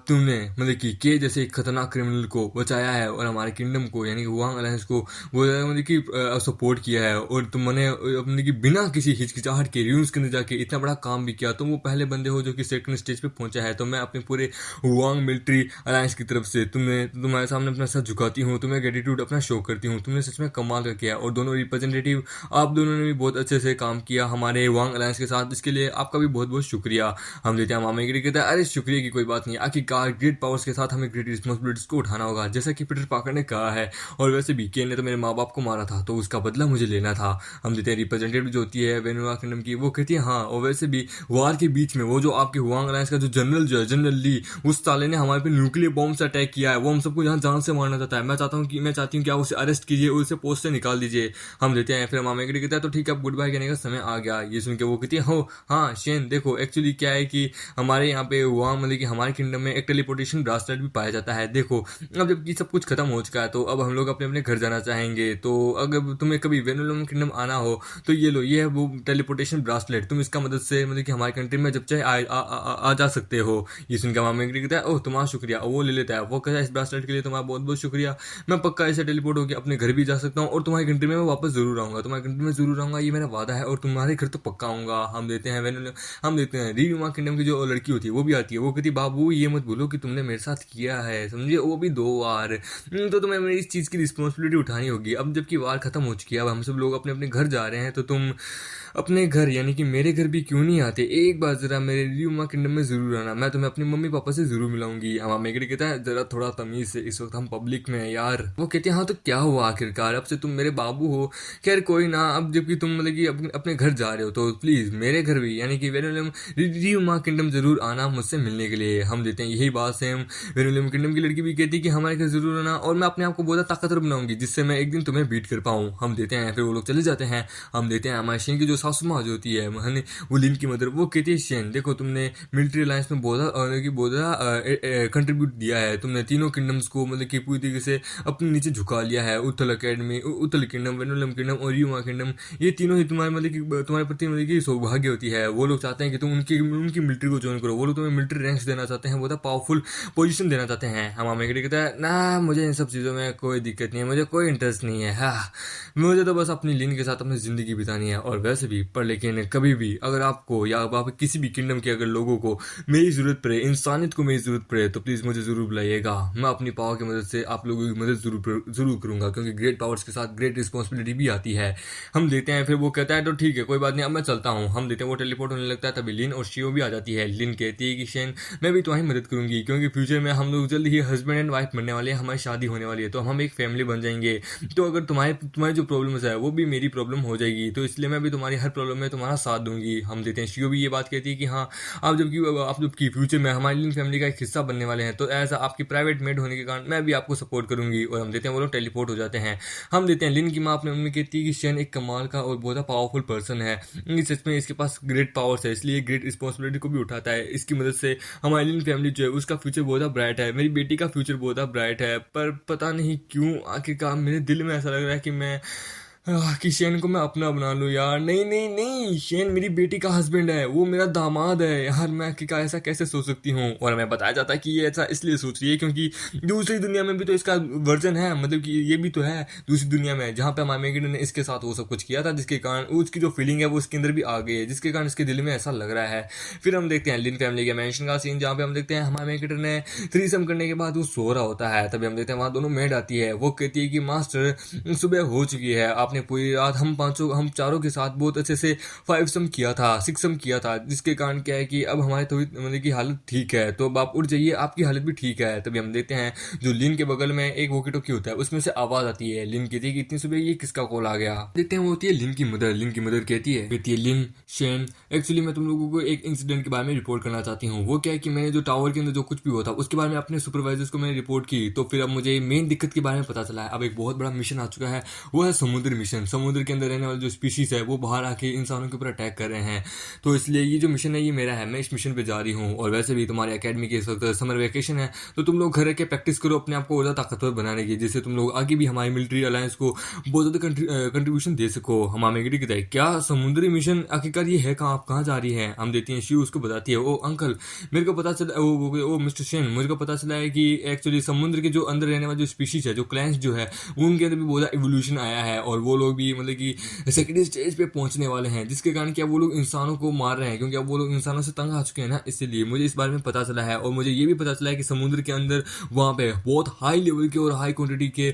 तुमने मतलब कि के जैसे एक खतरनाक क्रिमिनल को बचाया है और हमारे किंगडम को यानी कि हुआंग अलायंस को वो मतलब कि सपोर्ट किया है, और तुमने मतलब कि बिना किसी हिचकिचाहट के रूम्स के अंदर जाके इतना बड़ा काम भी किया। तुम वो पहले बंदे हो जो कि सेकंड स्टेज पे पहुंचा है। तो मैं अपने पूरे हुआंग मिलिट्री अलायंस की तरफ से तुम्हारे सामने अपना सर झुकाती हूँ, तुम्हें ग्रेटिट्यूड अपना शो करती हूँ। तुमने सच में कमाल का किया, और दोनों रिप्रेजेंटेटिव आप दोनों ने भी बहुत अच्छे से काम किया हमारे हुआंग अलायंस के साथ, इसके लिए आपका भी बहुत बहुत शुक्रिया। हम देते हैं मामागिरी कहता है अरे शुक्रिया की कोई बात नहीं, आखिरकार ग्रेट पावर्स के साथ हमें ग्रेट रिस्पॉन्सिबिलिटीज को उठाना होगा, जैसा कि पीटर पार्कर ने कहा है। और वैसे भी के ने तो मेरे माँ बाप को मारा था, तो उसका बदला मुझे लेना था। हम देते हैं रिप्रेजेंटेटिव जो होती है वेनुआ किंगडम की, वो कहती है हाँ, और वैसे भी वार के बीच में वो जो आपके हुआंग अलायंस का जो जनरल ली, उस साले ने हमारे पे न्यूक्लियर बॉम्ब से अटैक किया है, वो हम सबको यहाँ जान से मारना चाहता है। मैं चाहती हूँ कि आप उसे अरेस्ट कीजिए और उसे पोस्ट से निकाल दीजिए। हम देते हैं फिर मामा कहता है तो ठीक है, अब गुड बाय कहने का समय आ गया। ये सुन के वो कहती है हो हाँ शेन देखो एक्चुअली क्या है कि हमारे यहाँ पे हुआ मतलब कि हमारे किंगडम में एक टेलीपोर्टेशन ब्रासलेट भी पाया जाता है। देखो अब जबकि सब कुछ खत्म हो चुका है, तो अब हम लोग अपने अपने घर जाना चाहेंगे। तो अगर तुम्हें कभी वेनुलम किंगडम आना हो तो ये लो, ये है वो टेलीपोर्टेशन ब्रासलेट, तुम इसका मदद से मतलब कि हमारे कंट्री में जब चाहे आ जा सकते हो। ये सुन के मामा कहता है ओह तुम्हारा शुक्रिया, वो ले लेता है। वो कहता है इस ब्रासलेट के लिए तुम्हारा बहुत बहुत शुक्रिया, मैं पक्का ऐसे टेलीपोर्ट होकर अपने घर भी जा सकता हूँ और तुम्हारी कंट्री में मैं वापस जरूर आऊंगा, तुम्हारी कंट्री में जरूर आऊंगा, ये मेरा वादा है, और तुम्हारे घर तो पक्का आऊंगा। हम देते हैं रीनुमा किंगडम की जो लड़की होती है वो भी आती है। वो कहती है बाबू ये मत बोलो कि तुमने मेरे साथ किया है, समझे, वो भी 2 बार, तो तुम्हें मेरी इस चीज की रिस्पॉन्सिबिलिटी उठानी होगी। अब जबकि वार खत्म हो चुकी है, अब हम सब लोग अपने अपने घर जा रहे हैं, तो तुम अपने घर यानी कि मेरे घर भी क्यों नहीं आते, एक बार जरा मेरे रीनुमा किंगडम में जरूर आना, मैं तुम्हें अपने मम्मी पापा से जरूर मिलाऊंगी। हमारा मेगरी कहता है जरा थोड़ा तमीज से, इस वक्त हम पब्लिक में हैं यार। वो कहते हैं हाँ तो क्या हुआ आखिरकार, अब से तुम मेरे बाबू हो। खैर कोई ना, अब जबकि तुम मतलब कि अपने घर जा रहे हो तो प्लीज मेरे घर भी यानी कि रीनुमा किंगडम जरूर आना मुझसे मिलने के लिए। हम देते हैं यही बात सेम वेनुलम किंगडम की लड़की भी कहती है कि हमारे घर जरूर आना, और मैं अपने आप को बहुत ताकतवर बनाऊंगी जिससे मैं एक दिन तुम्हें बीट कर पाऊँ। हम देते हैं फिर वो लोग चले जाते हैं। हम देते हैं हमारे शेन की जो सासू माँ जो होती है वो लिन की मदर, वो कहती है शेन देखो तुमने मिलिट्री अलायंस में बहुत कंट्रीब्यूट दिया है, तुमने तीनों किंगडम्स को मतलब कि पूरी तरीके से अपने नीचे झुका लिया है। उत्तल किंगडम, वेनुलम किंगडम और रीनुमा किंगडम, ये तीनों ही तुम्हारे मतलब कि तुम्हारे प्रति मतलब कि सौभाग्य होती है। वो लोग चाहते हैं कि तुम उनकी मिलिट्री को ज्वाइन करो, वो लोग तुम्हें मिलिट्री रैंक्स देना चाहते हैं, बहुत पावरफुल पोजीशन देना चाहते हैं। हम अमेरिका कहता है ना मुझे इन सब चीज़ों में कोई दिक्कत नहीं है, मुझे कोई इंटरेस्ट नहीं है, हाँ मुझे तो बस अपनी लिन के साथ अपनी ज़िंदगी बितानी है। और वैसे भी पर लेकिन कभी भी अगर आपको या आप किसी भी किंगडम के अगर लोगों को मेरी ज़रूरत पड़े, इंसानियत को मेरी ज़रूरत पड़े, तो प्लीज़ मुझे ज़रूर बुलाइएगा। मैं अपनी पावर की मदद से आप लोगों की मदद ज़रूर करूँगा, क्योंकि ग्रेट पावर्स के साथ ग्रेट रिस्पॉन्सिबिलिटी भी आती है। हम देते हैं फिर वो कहता है तो ठीक है कोई बात नहीं, अब मैं चलता हूँ। हम देते हैं वो टेलीपोर्ट होने लगता है, तभी लिन और शियो भी आ जाती है। लिन कहती है कि शेन मैं भी तुम्हारी मदद करूंगी, क्योंकि फ्यूचर में हम लोग जल्द ही हस्बैंड एंड वाइफ बनने वाले हैं, हमारी शादी होने वाली है, तो हम एक फैमिली बन जाएंगे। तो अगर तुम्हारी जो प्रॉब्लम्स है वो भी मेरी प्रॉब्लम हो जाएगी, तो इसलिए मैं भी तुम्हारी हर प्रॉब्लम में तुम्हारा साथ दूंगी। हम देते हैं शियो भी ये बात कहती है कि हाँ आप जबकि फ्यूचर में हमारी लिन फैमिली का एक हिस्सा बनने वाले हैं, तो ऐसा आपकी प्राइवेट मेड होने के कारण मैं भी आपको सपोर्ट करूंगी। और हम देते हैं वो लोग टेलीपोर्ट हो जाते हैं। हम देते हैं लिन की माँ अपने मम्मी कहती है कि शेन एक कमाल का और बहुत पावरफुल पर्सन है, सच में इसके पास ग्रेट पावर्स है, इसलिए ग्रेट रिस्पॉन्सिबिलिटी को भी उठाता है। इसकी मदद से हमारी लिन फैमिली जो है उसका फ्यूचर बहुत ब्राइट है, मेरी बेटी का फ्यूचर बहुत ब्राइट है। पर पता नहीं क्यों आखिरकार मेरे दिल में ऐसा लग रहा है कि मैं कि शेन को मैं अपना बना लूँ यार। नहीं नहीं नहीं, शेन मेरी बेटी का हस्बैंड है, वो मेरा दामाद है यार, मैं आखिरकार ऐसा कैसे सोच सकती हूँ। और हमें बताया जाता है कि ये ऐसा इसलिए सोच रही है क्योंकि दूसरी दुनिया में भी तो इसका वर्जन है, मतलब कि ये भी तो है दूसरी दुनिया में जहाँ पे मामेगिडो ने इसके साथ वो सब कुछ किया था, जिसके कारण उसकी जो फीलिंग है वो उसके अंदर भी आ गई है, जिसके कारण इसके दिल में ऐसा लग रहा है। फिर हम देखते हैं लिन फैमिली के मेंशन का सीन, जहाँ पे हम देखते हैं हमारे मेगिडो ने थ्रीसम करने के बाद वो सो रहा होता है। तभी हम देखते हैं वहाँ दोनों मेड आती है। वो कहती है कि मास्टर सुबह हो चुकी है, आपने आपने पूरी रात हम चारों के साथ बहुत अच्छे से 5 सम किया था, 6 सम किया था, जिसके कारण क्या है कि अब हमारी थोड़ी मतलब की हालत ठीक है, तो अब आप उठ जाइए, आपकी हालत भी ठीक है। तभी हम देखते हैं जो लिन के बगल में एक वॉकी टॉकी होता है, उसमें से आवाज आती है। लिन कहती है कि इतनी सुबह ये किसका कॉल आ गया। देखते हैं वो होती है लिन की मदर। लिन की मदर कहती है लिन, शेन, एक्चुअली मैं तुम लोगों को एक इंसिडेंट के बारे में रिपोर्ट करना चाहती हूँ। वो क्या है कि मैंने जो टावर के अंदर जो कुछ भी हुआ था उसके बारे में अपने सुपरवाइजर्स को मैंने रिपोर्ट की, तो फिर अब मुझे मेन दिक्कत के बारे में पता चला है। अब एक बहुत बड़ा मिशन आ चुका है, वो है समुद्र मिशन। समुद्र के अंदर रहने वाले जो स्पीशीज है वो बाहर आके इंसानों के ऊपर अटैक कर रहे हैं, तो इसलिए ये जो मिशन है ये मेरा है, मैं इस मिशन पे जा रही हूँ। और वैसे भी तुम्हारी अकेडमी की इस वक्त समर वेकेशन है, तो तुम लोग घर के प्रैक्टिस करो अपने आप को और ज्यादा ताकतवर बनाने की, जिससे तुम लोग आगे भी हमारी मिलिट्री अलायंस को बहुत ज्यादा कंट्रीब्यूशन दे सको। हम आमेगी कहते हैं क्या समुद्री मिशन आखिरकार ये है कहाँ, आप कहाँ जा रही है। हम देती हैं शिव, उसको बताती है ओ अंकल मेरे को पता चला, ओ मिस्टर शेन मुझे को पता चला है कि एक्चुअली समुद्र के जो अंदर रहने वाले जो स्पीशीज है, जो क्लैंस जो है, उनके अंदर भी बहुत इवोल्यूशन आया है और वो लोग भी मतलब कि सेकेंडरी स्टेज पे पहुंचने वाले हैं, जिसके कारण क्या वो लोग इंसानों को मार रहे हैं, क्योंकि अब वो लोग इंसानों से तंग आ चुके हैं ना, इसलिए मुझे इस बारे में पता चला है। और मुझे ये भी पता चला है कि समुद्र के अंदर वहां पे बहुत हाई लेवल के और हाई क्वांटिटी के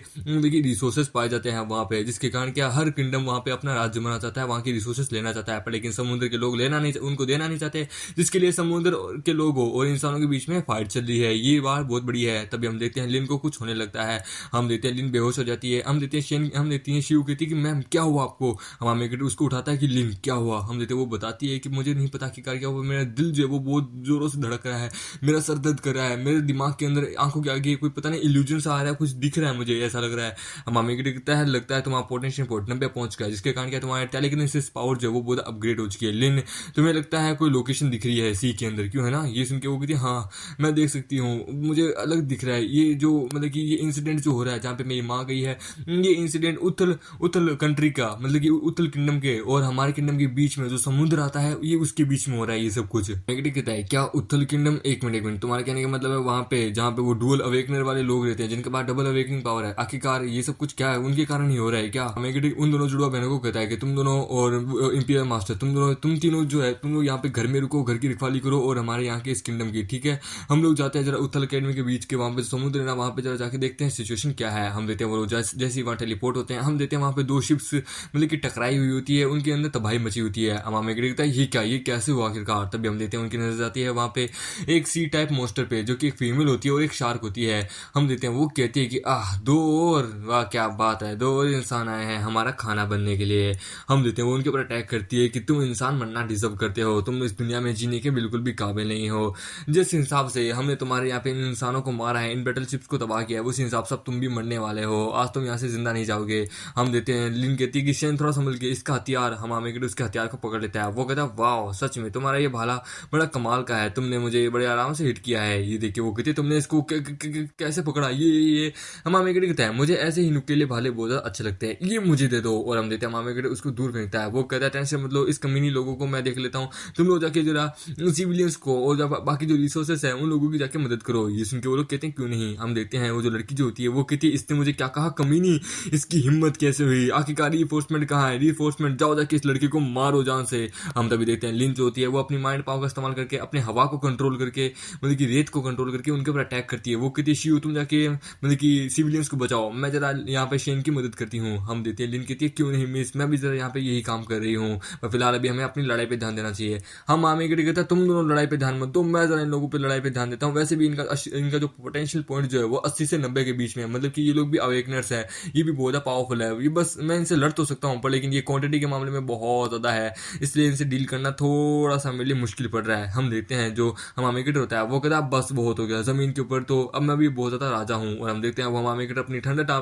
रिसोर्सेज पाए जाते हैं वहां पे, जिसके कारण क्या हर किंगडम वहां पे अपना राज्य बनाना चाहता है, वहां की रिसोर्सेज लेना चाहता है, पर लेकिन समुद्र के लोग लेना नहीं, उनको देना नहीं चाहते, जिसके लिए समुद्र के लोगों और इंसानों के बीच में फाइट चल रही है। ये बात बहुत बड़ी है। तभी हम देखते हैं लिन को कुछ होने लगता है, हम देखते हैं लिन बेहोश हो जाती है। हम देखते हैं शिव कहती है कि मैम क्या हुआ आपको। हम उसको उठाता है कि लिन क्या हुआ। हम देखते हैं वो बताती है कि मुझे नहीं पता कि क्या हुआ, मेरा दिल जो है वो बहुत जोरों से धड़क रहा है, मेरा सर दर्द कर रहा है, मेरे दिमाग के अंदर आंखों के आगे कोई पता नहीं इल्यूजन सा आ रहा है, कुछ दिख रहा है, मुझे ऐसा लग रहा है। हमारे लगता है तुम्हारा पोटेंशियल पोर्ट 90 पहुंच गया, जिसके कारण क्या तुम्हारा टेलीकिनेसिस पावर जो है वो बहुत अपग्रेड हो चुकी है। लिन तुम्हें लगता है कोई लोकेशन दिख रही है सी के अंदर, क्यों है ना। ये सुन के वो कहती है हाँ मैं देख सकती हूँ, मुझे अलग दिख रहा है ये जो मतलब कि ये इंसिडेंट जो हो रहा है जहाँ पे मेरी माँ गई है, ये इंसिडेंट उत्तल कंट्री का मतलब कि उत्तल किंगडम के और हमारे किंगडम के बीच में जो समुद्र आता है ये उसके बीच में हो रहा है ये सब कुछ। नेगेटिव कहता है क्या उत्तल किंगडम, एक मिनट तुम्हारे कहने का मतलब है वहां पे जहाँ पे वो डुअल अवेकनर वाले लोग रहते हैं जिनके पास डबल अवेकनिंग पावर है, आखिरकार ये सब कुछ क्या है, उनके कारण ही हो रहा है क्या। नेगेटिव उन दोनों जुड़वा बहनों को कहता है कि तुम दोनों और इंपीरियल मास्टर तुम तीनों जो है तुम लोग यहाँ पे घर में रुको, घर की रखवाली करो और हमारे यहाँ के इस किंगडम की, ठीक है। हम लोग जाते हैं जरा उत्तल अकेडमी के बीच के वहां पे समुद्र है ना, वहां पे जरा जाके देखते हैं सिचुएशन क्या है। हम देते हैं वो जैसे ही वहां टेलीपोर्ट होते हैं, हम देते हैं वहां पे 2 शिप्स मतलब कि टकराई हुई होती है, उनके अंदर तबाही मची होती है। हमारा मेगड़ी कहता है ये कैसे हुआ आखिरकार। तभी हम देते हैं उनकी नजर आती है वहां पे एक सी टाइप मोस्टर पे, जो कि एक फीमेल होती है और एक शार्क होती है। हम देते हैं वो कहती है कि 2 और, वाह क्या बात है, 2 और इंसान आए हैं हमारा खाना बनने के लिए। हम देते हैं वो उनके ऊपर अटैक करती है कि तुम इंसान बनना डिजर्व करते हो, तुम इस दुनिया में जीने के बिल्कुल भी काबिल नहीं हो। जिस हिसाब से हमने तुम्हारे यहाँ पे इन इंसानों को मारा है, इन बैटलशिप्स को तबाह किया है, उस हिसाब से तुम भी मरने वाले हो, आज तुम यहाँ से जिंदा नहीं जाओगे। हम देते हैं लिन कहती है कि शेन थोड़ा संभल के, इसका हथियार हम आमेगी उसके हथियार को पकड़ लेता है। वो कहता है वाह सच में तुम्हारा ये भाला बड़ा कमाल का है, तुमने मुझे बड़े आराम से हिट किया है। ये देखिए वो कहती है तुमने इसको कैसे पकड़ा, ये हम आमेगी कहता है मुझे ऐसे ही नुकीले भाले बहुत ज्यादा अच्छे लगते हैं, ये मुझे दे दो। और हम देते हैं आमेगी उसको दूर फेंकता है। वो कहता है टेंशन मतलब इस कमीनी लोगों को मैं देख लेता हूँ, तुम लोग जाके जरा सिविलियंस को और बाकी जो रिसोर्सेस है उन लोगों की जाके मदद करो। ये सुन के वो लोग कहते हैं क्यों नहीं। हम देखते हैं वो जो लड़की जो होती है वो कहती है इसने मुझे क्या कहा कमीनी, इसकी हिम्मत कैसे हुई, आखिरकार रीफोर्समेंट कहाँ है, रीफोर्समेंट जाओ जाके इस लड़की को मारो जान से। हम तभी देखते हैं लिन जो होती है वो अपनी माइंड पावर का इस्तेमाल करके अपने हवा को कंट्रोल करके मतलब कि रेत को कंट्रोल करके उनके ऊपर अटैक करती है। वो कहती है शिव तुम जाके मतलब कि सिविलियंस को बचाओ, मैं जरा यहाँ पे शेन की मदद करती हूँ। हम देते हैं लिन कहती है क्यों नहीं मिस, मैं भी जरा यहाँ पे यही काम कर रही हूँ, पर फिलहाल अभी हमें अपनी लड़ाई पे ध्यान देना चाहिए। हम आमे के कहता है तुम दोनों लड़ाई पे ध्यान मत दो, मैं जरा इन लोगों पे लड़ाई पे ध्यान देता हूँ। वैसे भी इनका जो पोटेंशियल पॉइंट जो है वो 80 से 90 के बीच में है, मतलब कि ये लोग भी अवेकनर्स है, ये भी बहुत पावरफुल है। ये बस मैं इनसे लड़ तो सकता हूँ पर लेकिन ये क्वांटिटी के मामले में बहुत ज्यादा है, इसलिए इनसे डील करना थोड़ा सा मेरे लिए मुश्किल पड़ रहा है। हम देखते हैं जो हमामेकेटर होता है वो कहता है बस बहुत हो गया जमीन के ऊपर, तो अब मैं भी बहुत ज्यादा राजा हूँ। और हम देखते हैं वो हमामेकेटर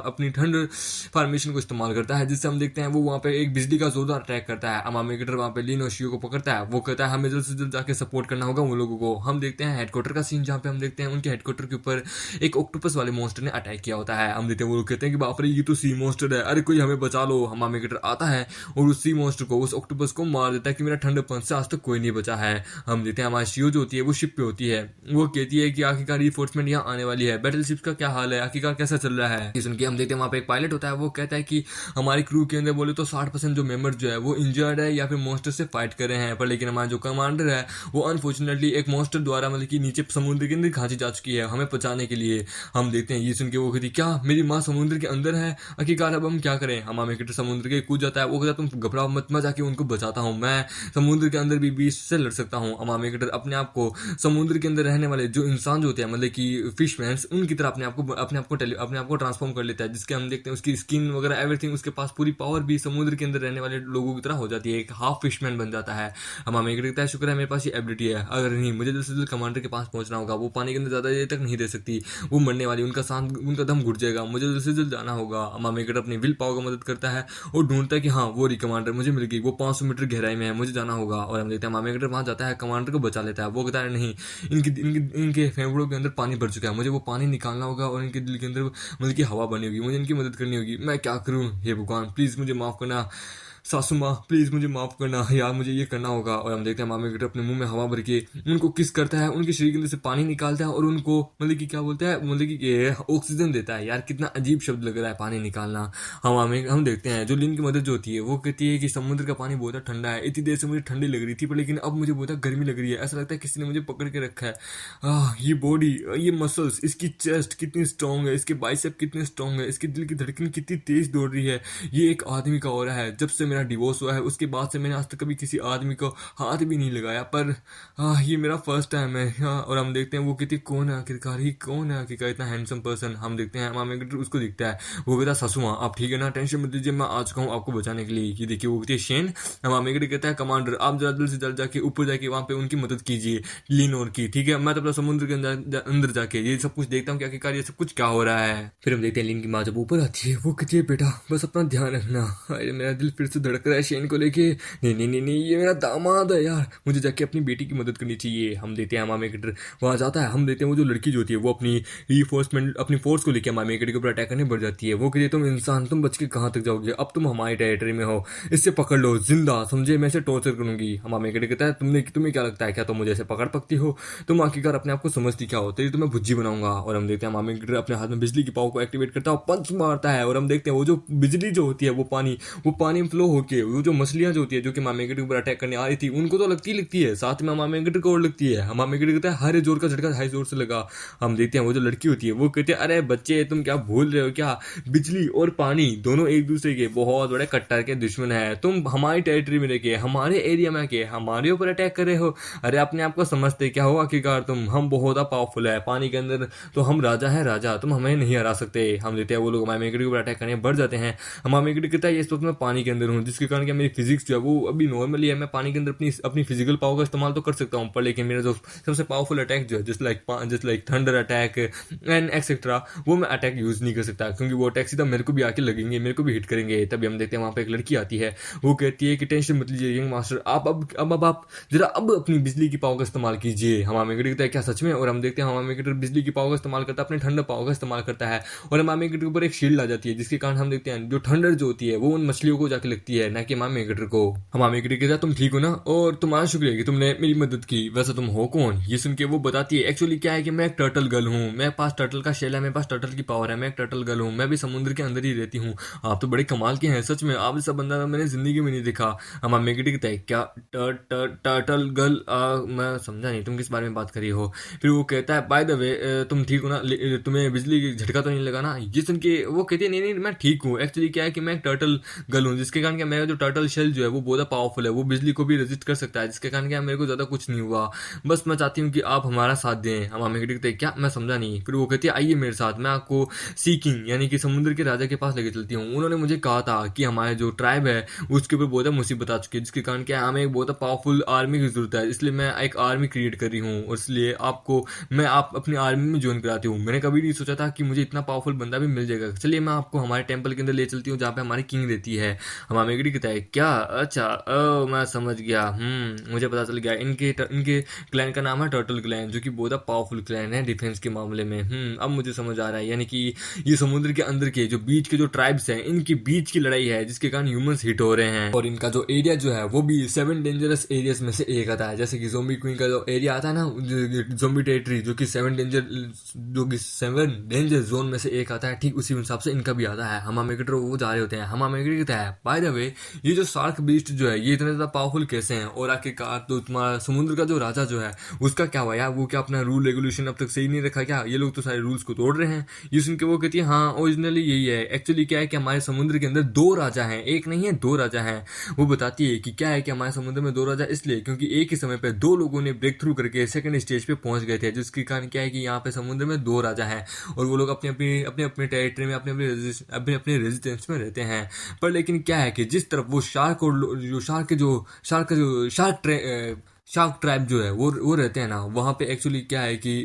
अपनी ठंड फॉर्मेशन को इस्तेमाल करता है, जिससे हम देखते हैं वो वहाँ पे एक बिजली का जोरदार अटैक करता है। हमामेकेटर वहाँ पे लिन और शियो को पकड़ता है। वो कहता है हमें जल्द से जल्द जाके सपोर्ट करना होगा उन लोगों को। हम देखते हैं हेडक्वार्टर का सीन, जहाँ पे हम देखते हैं उनके हेडक्वार्टर के ऊपर एक ऑक्टोपस वाले मॉन्स्टर ने अटैक किया होता है। हम देखते हैं वो कहते हैं कि बाप रे ये तो सी मॉन्स्टर है, अरे कोई हमें बचा लो। हमामेकेटर आता है और उस सी मॉन्स्टर को, उस ऑक्टोपस को मार देता है कि मेरा ठंडपन से आज तक कोई नहीं बचा है। हम देखते हैं हमारी शियो जो होती है वो शिप पे होती है, वो कहती है कि आखिरकार रिफोर्समेंट यहाँ आने वाली है, बैटल शिप्स का क्या हाल है, आखिरकार कैसा चल रहा है। सुन के हम देखते हैं वहाँ पे एक पायलट होता है, वो कहता है कि हमारी क्रू के अंदर बोले तो 60% जो मेंबर जो है वो इंजर्ड है या फिर मॉन्स्टर से फाइट कर रहे हैं, पर लेकिन हमारा जो कमांडर है वो अनफॉर्चुनेटली एक मॉन्स्टर द्वारा मतलब कि नीचे समुद्र के अंदर खांची जा चुकी है हमें बचाने के लिए। हम देखते हैं ये सुन के वो कहती क्या मेरी माँ समुद्र के अंदर है, आखिरकार अब हम क्या करें। हमामे क्रिकेटर समुद्र के कूद जाता है। वो कहता है तुम घबराओ मत, मैं जाके उनको बचाता हूँ, मैं समुद्र के अंदर भी बीच से लड़ सकता हूँ। हमामे क्रिकेटर अपने आप को समुद्र के अंदर रहने वाले जो इंसान जो होते हैं मतलब कि फिशमैन्स, उनकी तरह अपने आप को ट्रांसफॉर्म कर लेता है, जिसके हम देखते हैं उसकी स्किन वगैरह एवरीथिंग, उसके पास पूरी पावर भी समुद्र के अंदर रहने वाले लोगों की तरह हो जाती है, एक हाफ फिशमैन बन जाता है। हमामे क्रिकेटर कहता है शुक्र है मेरे पास ये एबिलिटी है, अगर नहीं मुझे जल्द से जल्द कमांडर के पास पहुंचना होगा, वो पानी के अंदर ज्यादा देर तक नहीं रह सकती, वो मरने वाली, उनका दम घुट जाएगा, मुझे जल्द से जल्द जाना होगा। हमामे क्रिकेटर अपनी विल पावर का मदद करता है और ढूंढता है कि हाँ वो कमांडर मुझे मिल गई, वो 500 मीटर गहराई में है, मुझे जाना होगा। और हम देखते हैं हमामे क्रिकेटर वहां जाता है, कमांडर को बचा लेता है। वो कहता है नहीं, इनके फेफड़ों के अंदर पानी भर चुका है, मुझे वो पानी निकालना होगा और इनके दिल के अंदर मतलब की हवा बनी होगी, मुझे इनकी मदद करनी होगी। मैं क्या करूं, हे भगवान प्लीज मुझे माफ करना, सासू माँ प्लीज मुझे माफ करना यार, मुझे ये करना होगा। और हम देखते हैं हमामे क्रिकेटर अपने मुंह में हवा भर के उनको किस करता है, उनके शरीर के अंदर से पानी निकालता है और उनको मतलब कि क्या बोलता है, मतलब कि ऑक्सीजन देता है। यार कितना अजीब शब्द लग रहा है पानी निकालना। हम देखते हैं जो लिन की मदद जो होती है वो कहती है कि समुद्र का पानी बहुत ठंडा है, इतनी देर से मुझे ठंडी लग रही थी पर लेकिन अब मुझे बहुत गर्मी लग रही है, ऐसा लगता है किसी ने मुझे पकड़ के रखा है। ये बॉडी, ये मसल्स, इसकी चेस्ट कितनी स्ट्रांग है, इसके बाइसेप कितने स्ट्रांग है, इसके दिल की धड़कन कितनी तेज दौड़ रही है, ये एक आदमी का हो रहा है। जब से मेरा डिवोर्स हुआ है उसके बाद से मैंने आज तक कभी किसी आदमी को हाथ भी नहीं लगाया, पर ये मेरा फर्स्ट टाइम है। और हम देखते हैं वो कहती कौन है आखिरकार, ही कौन है आखिरकार इतना हैंडसम पर्सन। हम देखते हैं हमामे क्रिकेटर उसको दिखता है, वो कहता है सासू माँ आप ठीक है ना, टेंशन मत लीजिए, मैं आ चुका हूँ आपको बचाने के लिए। ये देखिए वो कहती है शेन। हमामे क्रिकेटर कहता है कमांडर आप जरा जल्द से जल्द जाके ऊपर जाके वहां पे उनकी मदद कीजिए, लिनोर की, ठीक है, मैं तो अपना समुद्र के अंदर जाके ये सब कुछ देखता हूँ कि आखिरकार ये सब कुछ क्या हो रहा है। फिर हम देखते हैं लिन की माँ जब ऊपर आती है वो कहती है बेटा बस अपना ध्यान रखना। अरे मेरा दिल फिर से धड़क रहा है शेन को लेके, नहीं नहीं नहीं नहीं ये मेरा दामाद है यार, मुझे जाके अपनी बेटी की मदद करनी चाहिए। हम देते हैं हमामे क्रिकेटर वहां जाता है, हम देते हैं वो जो लड़की जो होती है वो अपनी रीफोर्समेंट अपनी फोर्स को लेकर हमामे क्रिकेटर के ऊपर अटैक करने बढ़ जाती है। वो कहती है तुम इंसान, तुम बच के कहाँ तक जाओगे, अब तुम हमारी टेरिटरी में हो, इससे पकड़ लो जिंदा, समझे, मैं इसे टॉर्चर करूंगी। हमामे क्रिकेटर कहता है तुम्हें क्या लगता है, क्या तुम मुझे ऐसे पकड़ सकती हो, तुम आखिरकार अपने आप को समझती क्या हो, तेरी तुम्हें भुज्जी बनाऊंगा। और हम देखते हैं हमामे क्रिकेटर अपने हाथ में बिजली की पावर को एक्टिवेट करता है और पंच मारता है। और हम देखते हैं वो जो बिजली जो होती है वो पानी फ्लो होके वो जो मछलियां जो होती है जो कि हमामे क्रिकेटर ऊपर अटैक करने आ रही थी उनको तो लगती है, साथ में हमामे क्रिकेटर को और लगती है। हमामे क्रिकेटर कहता है हरे जोर का झटका हाई जोर से लगा। हम देखते हैं वो जो लड़की होती है वो कहती है अरे बच्चे तुम क्या भूल रहे हो क्या, बिजली और पानी दोनों एक दूसरे के बहुत बड़े कट्टर के दुश्मन है, तुम हमारी टेरिटरी में रह हमारे एरिया में के हमारे ऊपर अटैक कर रहे हो, अरे अपने आप को समझते क्या हो आखिरकार तुम, हम बहुत पावरफुल है पानी के अंदर, तो हम राजा है राजा, तुम हमें नहीं हरा सकते। हम देखते हैं वो लोग हमारे क्रिकेटर के ऊपर अटैक करने बढ़ जाते हैं। हमारे क्रिकेटर कहता है इस वक्त मैं पानी के अंदर हूँ, जिसके कारण क्या मेरी फिजिक्स जो है वो अभी नॉर्मली है, मैं पानी के अंदर अपनी फिजिकल पावर का इस्तेमाल तो कर सकता हूँ, पर लेकिन मेरा जो सबसे पावरफुल अटैक जो है just like thunder attack and etcetera वो मैं अटैक यूज नहीं कर सकता, क्योंकि वो अटैक सीधा मेरे को भी आके लगेंगे, मेरे को भी हिट करेंगे। तभी हम देखते हैं वहां पे एक लड़की आती है, वो कहती है कि टेंशन मत लीजिए यंग मास्टर, आप जरा अब अपनी बिजली की पावर का इस्तेमाल कीजिए। हमामे क्रिकेटर कहता है क्या सच में, और हम देखते हैं हमामे क्रिकेटर बिजली की पावर का इस्तेमाल करता है, अपने ठंडर पावर का इस्तेमाल करता है, और हमामे क्रिकेटर के ऊपर एक शील्ड आ जाती है, जिसके कारण हम देखते हैं जो ठंडर जो होती है वो उन मछलियों को जाके लगती है, ना कि हमामे क्रिकेटर को। हमामे क्रिकेटर कहता है तुम ठीक हो ना, और तुम्हारा शुक्रिया कि तुमने मेरी मदद की, वैसे तुम हो कौन। ये सुन के वो बताती है एक्चुअली क्या है कि मैं एक टर्टल गर्ल हूँ, मेरे पास टर्टल का शेल है, मेरे पास टर्टल की पावर है, मैं एक टर्टल गर्ल हूँ, मैं भी समुद्र के अंदर ही रहती हूँ। आप तो बड़े कमाल के हैं सच में, आप जैसा बंदा मैंने जिंदगी में नहीं देखा। हमामे क्रिकेटर कहता है क्या टर्टल गर्ल, मैं समझा नहीं तुम किस बारे में बात करी हो। फिर वो कहता है बाय द वे तुम ठीक हो ना, तुम्हें बिजली की झटका तो नहीं लगा ना। ये सुन के वो कहती है नहीं नहीं मैं ठीक हूँ, एक्चुअली क्या है कि मैं एक टर्टल गर्ल हूँ, जिसके कारण क्या मेरा जो टर्टल शेल जो है वो बहुत पावरफुल है, वो बिजली को भी रेजिस्ट कर सकता है, जिसके कारण क्या मेरे को ज्यादा कुछ नहीं हुआ, बस मैं चाहती हूँ कि आप हमारा साथ दें। हमामे क्रिकेटर कहते हैं क्या, मैं समझा नहीं। फिर वो कहती है आइए मेरे साथ, मैं आपको सी किंग यानी कि समुद्र के राजा के पास लेके चलती हूँ। उन्होंने मुझे कहा था कि हमारे जो ट्राइब है उसके ऊपर बहुत मुसीबत आ चुकी है, जिसके कारण क्या हमें एक बहुत पावरफुल आर्मी की जरूरत है, इसलिए मैं एक आर्मी क्रिएट कर रही हूँ, और इसलिए आप अपनी आर्मी में ज्वाइन कराती हूँ। मैंने कभी नहीं सोचा था कि मुझे इतना पावरफुल बंदा भी मिल जाएगा, चलिए मैं आपको हमारे टेंपल के अंदर ले चलती हूँ जहाँ पे हमारी किंग रहती है। हमामे क्रिकेटर कहता है क्या, अच्छा मैं समझ गया, मुझे पता चल गया, इनके क्लैन का नाम है टर्टल क्लैन, जो कि बहुत पावरफुल क्लैन है डिफेंस के मामले में। अब मुझे समझ आ रहा है, यानी कि ये समुद्र के अंदर के जो बीच के जो ट्राइब्स हैं इनकी बीच की लड़ाई है, जिसके कारण ह्यूमंस हिट हो रहे हैं, और इनका जो एरिया जो है वो भी 7 डेंजरस एरियाज में से एक आता है। जैसे कि ज़ोंबी क्वीन का जो एरिया आता है ना, ज़ोंबी टेरिटरी, जो कि 7 डेंजर जोन में से एक आता है, ठीक उसी हिसाब से इनका भी आता है। हमामे क्रिकेटर वो जा रहे होते हैं। हमामे क्रिकेटर कहता है बाय द वे ये जो शार्क बीस्ट जो है ये इतने ज्यादा पावरफुल कैसे हैं, और आखिरकार तो तुम्हारा समुद्र का जो राजा जो है उसका क्या हुआ यार, वो क्या अपना रूल रेगुलेशन अब तक सही नहीं रखा क्या, ये लोग तो सारे रूल्स को तोड़ रहे हैं। ये सुन के वो कहती है हाँ ओरिजिनली यही है, एक्चुअली क्या है कि हमारे समुद्र के अंदर दो राजा हैं, एक नहीं है दो राजा हैं। वो बताती है कि क्या है कि हमारे समुद्र में दो राजा इसलिए क्योंकि एक ही समय पे दो लोगों ने ब्रेक थ्रू करके सेकंड स्टेज पे पहुंच गए थे, जिसके कारण क्या है कि यहाँ पे समुद्र में दो राजा हैं और वो लोग अपने टेरिटरी में अपने रेजिडेंस में रहते हैं। पर लेकिन क्या है कि जिस तरफ वो शार्क और जो शार्क ट्राइब जो है वो रहते हैं ना, वहाँ पे एक्चुअली क्या है कि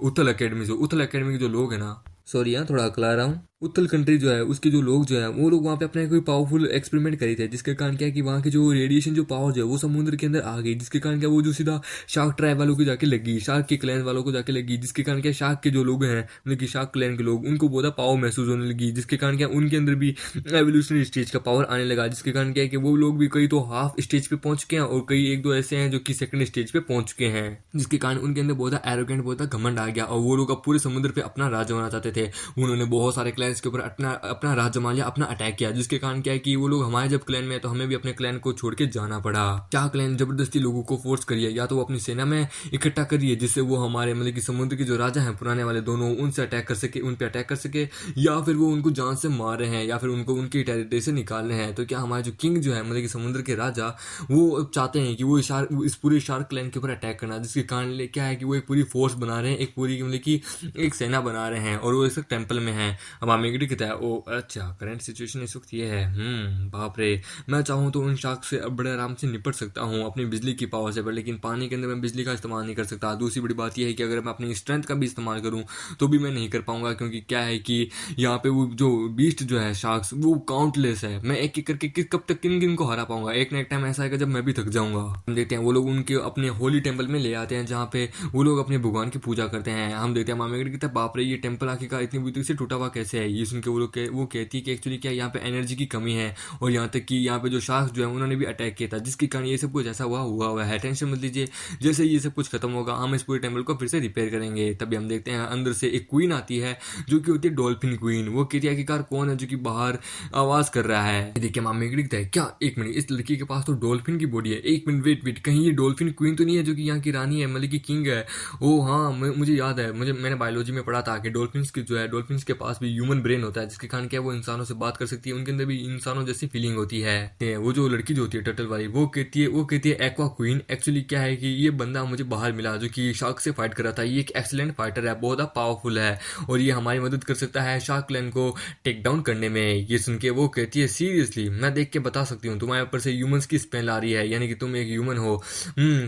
उत्तल अकेडमी के जो लोग हैं ना, सॉरी यहाँ थोड़ा अकला रहा हूँ, उत्तल कंट्री जो है उसके जो लोग जो है वो लोग वहाँ पे अपने कोई पावरफुल एक्सपेरिमेंट करे थे, जिसके कारण क्या है कि वहाँ की जो रेडिएशन जो पावर जो है वो समुद्र के अंदर आ गई, जिसके कारण क्या वो जो सीधा शार्क ट्राइब वालों को जाके लगी, शार्क के क्लैन वालों को जाके लगी, जिसके कारण क्या शार्क के जो लोग हैं मतलब कि शार्क क्लैन के लोग उनको बहुत पावर महसूस होने लगी, जिसके कारण क्या उनके अंदर भी एवोल्यूशनरी स्टेज का पावर आने लगा, जिसके कारण क्या है कि वो लोग भी कई तो हाफ स्टेज पे पहुंच चुके हैं और कई एक दो ऐसे हैं जो कि सेकंड स्टेज पे पहुंच चुके हैं, जिसके कारण उनके अंदर बहुत एरोगेंट बहुत घमंड आ गया और वो लोग अब पूरे समुद्र पे अपना राज बनाना चाहते थे। उन्होंने बहुत सारे क्लैंस के ऊपर अपना राज जमा लिया, अपना अटैक किया, जिसके कारण क्या है कि वो लोग हमारे जब क्लैन में है तो हमें भी अपने क्लैन को छोड़ के जाना पड़ा। क्या क्लैन जबरदस्ती लोगों को फोर्स करिए या तो वो अपनी सेना में इकट्ठा करिए जिससे वो हमारे मतलब कि समुद्र के जो राजा हैं पुराने वाले दोनों उनसे अटैक कर सके, उन पे अटैक कर सके, या फिर वो उनको जान से मार रहे हैं या फिर उनको उनकी टेरिटरी से निकाल रहे हैं। तो क्या हमारे जो किंग जो है मतलब कि समुद्र के राजा वो चाहते हैं कि वो इस पूरे शार्क क्लैन के ऊपर अटैक करना, जिसके कारण क्या है कि वो एक पूरी फोर्स बना रहे हैं, एक पूरी मतलब कि एक सेना बना रहे हैं और वो इस टेम्पल में है। अब आमेगडी कहता है ओ अच्छा करंट सिचुएशन इस वक्त ये है, बाप रे, मैं चाहूँ तो उन शार्क से अब बड़े आराम से निपट सकता हूँ अपनी बिजली की पावर से, पर लेकिन पानी के अंदर मैं बिजली का इस्तेमाल नहीं कर सकता। दूसरी बड़ी बात यह है कि अगर मैं अपनी स्ट्रेंथ का भी इस्तेमाल करूँ तो भी मैं नहीं कर पाऊंगा, क्योंकि क्या है कि यहाँ पे वो जो बीस्ट जो है शार्क्स वो काउंटलेस है, मैं एक एक करके कब तक किन किन को हरा पाऊंगा, एक ना एक टाइम ऐसा आएगा जब मैं भी थक जाऊंगा। हम देखते हैं वो लोग उनके अपने होली टेम्पल में ले आते हैं जहाँ पे वो लोग अपने भगवान की पूजा करते हैं। हम देखते हैं मामेगढ़ कहता है बाप रे ये टेम्पल आखिरकार इतनी बुरी से टूटा हुआ कैसे है। ये सुन के वो कहती है कि एक्चुअली क्या यहाँ पे एनर्जी की कमी है और यहाँ तक कि यहाँ पे जो शार्क्स जो है उन्होंने भी अटैक किया था, जिसके कारण ये सब कुछ ऐसा हुआ है। टेंशन मत लीजिए, जैसे ये सब कुछ खत्म होगा हम इस पूरे टेम्पल को फिर से रिपेयर करेंगे। तभी हम देखते हैं अंदर से एक क्वीन आती है जो कि होती है डॉल्फिन क्वीन। वो कहती है आखिरकार कौन है जो कि बाहर आवाज कर रहा है। देखिए मामी दिखता है क्या, एक मिनट, इस लड़की के पास तो डॉल्फिन की बॉडी है, एक मिनट वेट, कहीं ये डॉल्फिन क्वीन तो नहीं है जो कि यहाँ की रानी है मतलब की किंग है। ओ हाँ मुझे याद है, मैंने बायोलॉजी में पढ़ा था कि डॉल्फिन्स के पास भी ह्यूमन ब्रेन होता है, जिसके कारण क्या वो इंसानों से बात कर सकती है, उनके अंदर भी इंसानों जैसी फीलिंग होती है। वो जो लड़की जो होती है टर्टल वाली वो कहती है एक्वा क्वीन। एक्चुअली क्या है कि ये बंदा मुझे बाहर मिला जो कि शार्क से फाइट कर रहा था, ये एक एक्सीलेंट फाइटर है, बहुत पावरफुल है और ये हमारी मदद कर सकता है शार्क क्लैन को टेक डाउन करने में। ये सुन के वो कहती है सीरियसली मैं देख के बता सकती हूँ तुम्हारे ऊपर से ह्यूमंस की स्मेल आ रही है, यानी कि तुम एक ह्यूमन हो।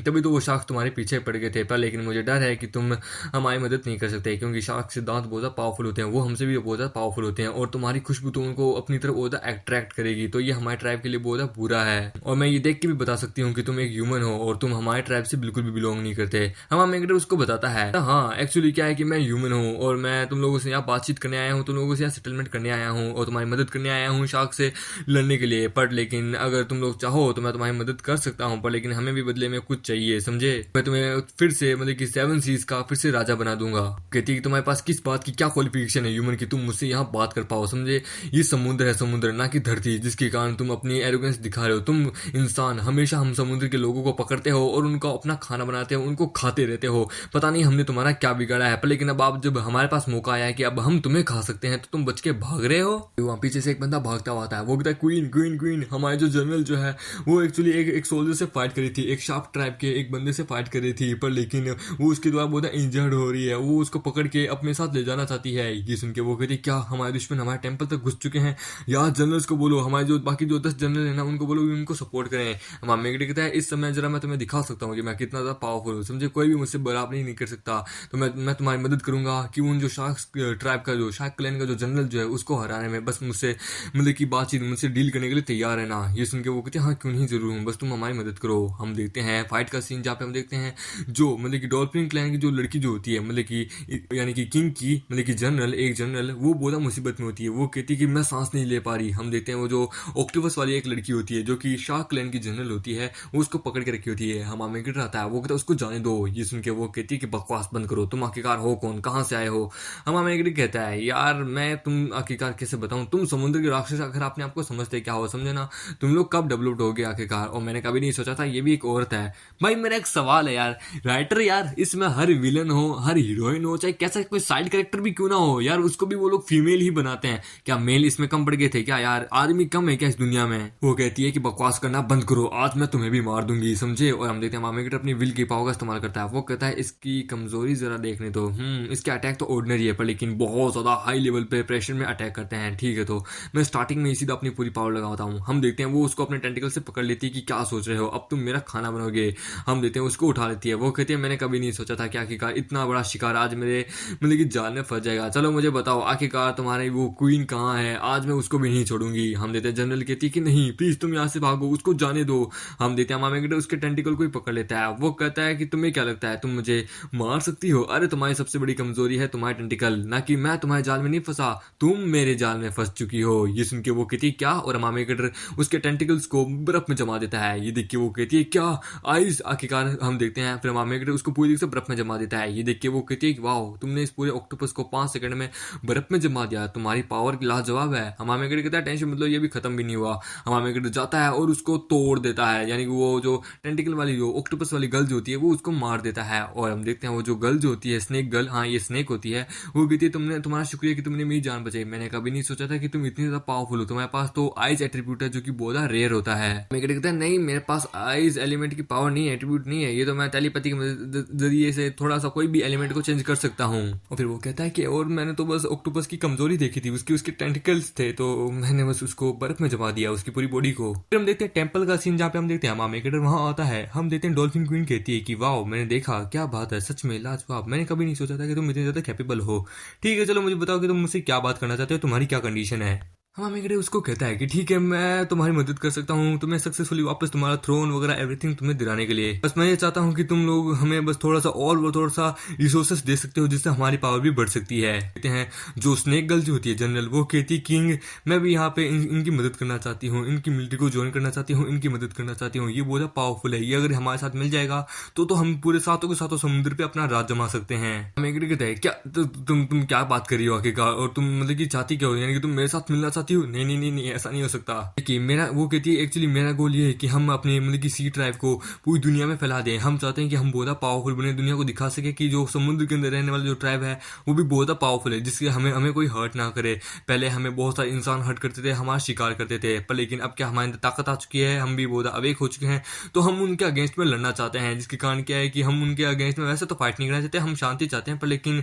तभी तो वो शार्क तुम्हारे पीछे पड़ गए थे, पर लेकिन मुझे डर है कि तुम हमारी मदद नहीं कर सकते, क्योंकि शार्क से दांत बहुत ज्यादा पावरफुल होते हैं, वो हमसे भी बहुत ज्यादा पावरफुल होते हैं और तुम्हारी खुशबू तो उनको अपनी तरफ बहुत ज्यादा अट्रैक्ट करेगी, तो ये हमारे ट्राइब के लिए बहुत ज्यादा बुरा है। और मैं ये देख के भी बता सकती हूँ कि तुम एक ह्यूमन हो और तुम हमारे ट्राइब से बिल्कुल भी बिलोंग नहीं करते। हमारा मैगनेट उसको बताता है हाँ एक्चुअली क्या है कि मैं ह्यूमन हूँ और मैं तुम लोगों से यहाँ बातचीत करने आया हूँ, तुम लोगों से यहाँ सेटलमेंट करने आया हूँ और तुम्हारी मदद करने आया हूँ शार्क से लड़ने के लिए। पर लेकिन अगर तुम लोग चाहो तो मैं तुम्हारी मदद कर सकता हूँ, पर लेकिन हमें भी बदले में कुछ चाहिए, समझे। मैं तुम्हें फिर से मतलब कि 7 सीज का फिर से राजा बना दूंगा। कहती है कि तुम्हारे पास किस बात की क्या क्वालिफिकेशन है ह्यूमन की, तुम मुझसे यहाँ बात कर पाओ, समझे। ये समुद्र है, समुद्र ना कि धरती, जिसके कारण तुम अपनी एरोगेंस दिखा रहे हो। तुम इंसान हमेशा हम समुद्र के लोगों को पकड़ते हो और उनको अपना खाना बनाते हो, उनको खाते रहते हो, पता नहीं हमने तुम्हारा क्या बिगाड़ा है। पर लेकिन अब आप जब हमारे पास मौका आया है कि अब हम तुम्हें खा सकते हैं तो तुम बच के भाग रहे हो। वहां पीछे से एक बंदा भागता हुआ आता है, वो कहता है क्वीन क्वीन क्वीन, हमारे जो जनरल जो है वो एक्चुअली एक सोल्जर से फाइट करी थी, एक शार्क ट्राइब के एक बंदे से फाइट करी थी, पर लेकिन वो उसके द्वारा बहुत इंजर्ड हो रही है, वो उसको पकड़ के अपने साथ ले जाना चाहती है। ये सुन के वो कहती क्या हमारे दुश्मन हमारे टेम्पल तक घुस चुके हैं, यार जनरल्स को बोलो, हमारे जो बाकी जो 10 जनरल है ना उनको बोलो उनको सपोर्ट करें। हमारा मेगडी कहता है इस समय जरा मैं तुम्हें दिखा सकता हूँ कि मैं कितना ज्यादा पावरफुल हूँ, समझे, कोई भी मुझसे बराबरी नहीं कर सकता। तो मैं तुम्हारी मदद करूंगा कि उन जो शार्क ट्राइब का जो शार्क क्लैन का जो जनरल जो है उसको हराने में, बस मुझसे मतलब की बातचीत मुझसे डील करने के लिए तैयार है ना। ये सुन के वो कहते हैं हाँ क्यों नहीं, जरूर हूँ, बस तुम हमारी मदद करो। हम देखते हैं फाइट का सीन जहाँ पे हम देखते हैं जो मतलब कि डॉल्फिन क्लैन की जो लड़की जो होती है मतलब कि यानी कि किंग की मतलब कि जनरल, एक जनरल वो बहुत मुसीबत में होती है। वो कहती है कि मैं सांस नहीं ले पा रही। हम देखते हैं वो जो ऑक्टोपस वाली एक लड़की होती है जो कि शार्क क्लैन की जनरल होती है, वो उसको पकड़ के रखी होती है। हम आर्मेगेडन आता है, वो कहता है उसको जाने दो। ये सुन के वो कहती है कि बकवास बंद करो, तुम आखिरकार हो कौन, कहाँ से आए हो। हम आर्मेगेडन कहता है यार मैं तुम आखिरकार कैसे बताऊं, तुम समुद्र के राक्षस अगर आपने आपको समझते क्या हो, समझे ना, तुम लोग कब डेवलप्ड हो गए आखिरकार। और मैंने कभी नहीं सोचा था ये भी एक औरत है। भाई मेरा एक सवाल है यार, राइटर यार इसमें हर विलन हो, हर हीरोइन हो, चाहे कैसा कोई साइड कैरेक्टर भी क्यों ना हो यार, उसको भी वो लोग फीमेल ही बनाते हैं। क्या मेल इसमें कम पड़ गए थे क्या यार, आदमी कम है क्या इस दुनिया में। वो कहती है कि बकवास करना बंद करो, आज मैं तुम्हें भी मार दूंगी, समझे। और हम देखते हैं आर्मेगेडन अपनी विल की पावर का इस्तेमाल करता है। वो कहता है इसकी कमजोरी जरा देखने दो। इसके अटैक तो ऑर्डिनरी है पर लेकिन बहुत ज्यादा हाई लेवल पे प्रेशर में अटैक करते हैं। ठीक है, तो मैं स्टार्टिंग में ही सीधा अपनी पूरी पावर लगाता हूँ। हम देखते हैं वो उसको अपने टेंटिकल से पकड़ लेती है कि क्या सोच रहे हो, अब तुम मेरा खाना बनोगे। हम देखते हैं उसको उठा लेती है। वो कहती है मैंने कभी नहीं सोचा था कि आखिरकार इतना बड़ा शिकार आज मेरे मतलब कि जाल में फंस जाएगा। चलो मुझे बताओ आखिरकार तुम्हारी वो क्वीन कहाँ है, आज मैं उसको भी नहीं छोड़ूंगी। हम देते हैं जनरल कहती है कि नहीं प्लीज तुम यहाँ से भागो, उसको जाने दो। हम देते हैं आर्मेगेडन उसके टेंटिकल को ही पकड़ लेता है। वो कहता है कि तुम्हें क्या लगता है तुम मुझे मार सकती हो, अरे तुम्हारी सबसे बड़ी कमजोरी है तुम्हारे टेंटिकल, ना कि मैं तुम्हारे जाल में नहीं फंसा, तुम मेरे जाल में फंस चुकी हो। ये सुन के वो कहती है क्या, और आर्मेगेडन उसके टेंटिकल्स को बर्फ में जमा देता है। ये देख के वो कहती है क्या आइस, आखिरकार हम देखते हैं फिर आर्मेगेडन उसको पूरी तरह से बर्फ में जमा देता है। ये देख के वो कहती है वाह तुमने इस पूरे ऑक्टोपस को 5 सेकंड में बर्फ में जमा दिया, तुम्हारी पावर लाजवाब है। हम आर्मेगेडन कहता है टेंशन मतलब ये भी खत्म भी नहीं हुआ। हम आर्मेगेडन जाता है और उसको तोड़ देता है, यानी कि वो जो टेंटिकल वाली जो ऑक्टोपस वाली गर्ल जो होती है वो उसको मार देता है। और हम देखते हैं वो जो गर्ल जो होती है स्नेक गर्ल, हाँ ये स्नेक होती है, वो कहती है तुमने तुम्हारा शुक्रिया कि तुमने मेरी जान बचाई, मैंने कभी नहीं सोचा था कि तुम इतनी ज्यादा पावरफुल हो, तुम्हारे पास तो आइज एट्रीब्यूट है जो कि बहुत रेयर होता है। आर्मेगेडन कहता है नहीं मेरे पास आइज एलिमेंट की पावर नहीं है, एट्रीब्यूट नहीं है, ये तो मैं टेलीपैथी के जरिए से थोड़ा सा कोई भी एलिमेंट को चेंज कर सकता हूँ। और फिर वो कहता है कि और मैंने तो बस ऑक्टोपस की कमजोरी देखी थी, उसके टेंटिकल्स थे, तो मैंने बस उसको बर्फ में जमा दिया उसकी पूरी बॉडी को। फिर हम देखते हैं टेंपल का सीन जहाँ पे हम देखते हैं आर्मेगेडन वहां आता है। हम देखते हैं डॉल्फिन क्वीन कहती है कि वाओ मैंने देखा, क्या बात है, सच में लाजवाब, मैंने कभी नहीं सोचा था कि तुम इतने ज्यादा कैपेबल हो। ठीक है चलो मुझे बताओ कि तुम मुझसे क्या बात करना चाहते हो, तुम्हारी क्या कंडीशन है। हम आर्मेगेडन उसको कहता है कि ठीक है मैं तुम्हारी मदद कर सकता हूँ, तुम्हें सक्सेसफुली वापस तुम्हारा थ्रोन वगैरह एवरीथिंग तुम्हें दिलाने के लिए, बस मैं ये चाहता हूँ कि तुम लोग हमें बस थोड़ा सा और वो थोड़ा सा रिसोर्सेस दे सकते हो जिससे हमारी पावर भी बढ़ सकती है। कहते हैं जो स्नेक गर्ल जो होती है जनरल, वो कहती किंग मैं भी यहाँ पे इनकी मदद करना चाहती हूँ, इनकी मिलिट्री को ज्वाइन करना चाहती हूँ, इनकी मदद करना चाहती हूँ, ये बहुत पावरफुल है, ये अगर हमारे साथ मिल जाएगा तो हम पूरे सातों के सातों समुद्र पे अपना राज जमा सकते हैं। आर्मेगेडन कहता है क्या तुम क्या बात कर रही हो आखिरकार, और तुम मतलब कि चाहती क्या हो, यानी कि तुम मेरे साथ मिलना चाहती हो। नहीं नहीं नहीं ऐसा नहीं हो सकता कि मेरा, वो कहती है एक्चुअली मेरा गोल ये है कि हम अपने मतलब की सी ट्राइब को पूरी दुनिया में फैला दें, हम चाहते हैं कि हम बहुत पावरफुल बने, दुनिया को दिखा सके कि जो समुद्र के अंदर रहने वाला जो ट्राइब है वो भी बहुत पावरफुल है, जिससे हमें कोई हर्ट ना करे। पहले हमें बहुत सारे इंसान हर्ट करते थे, हमारा शिकार करते थे, पर लेकिन अब क्या हमारे अंदर ताकत आ चुकी है, हम भी बहुत अवेक हो चुके हैं, तो हम उनके अगेंस्ट में लड़ना चाहते हैं। जिसके कारण क्या है कि हम उनके अगेंस्ट में वैसे तो फाइट नहीं करना चाहते, हम शांति चाहते हैं, पर लेकिन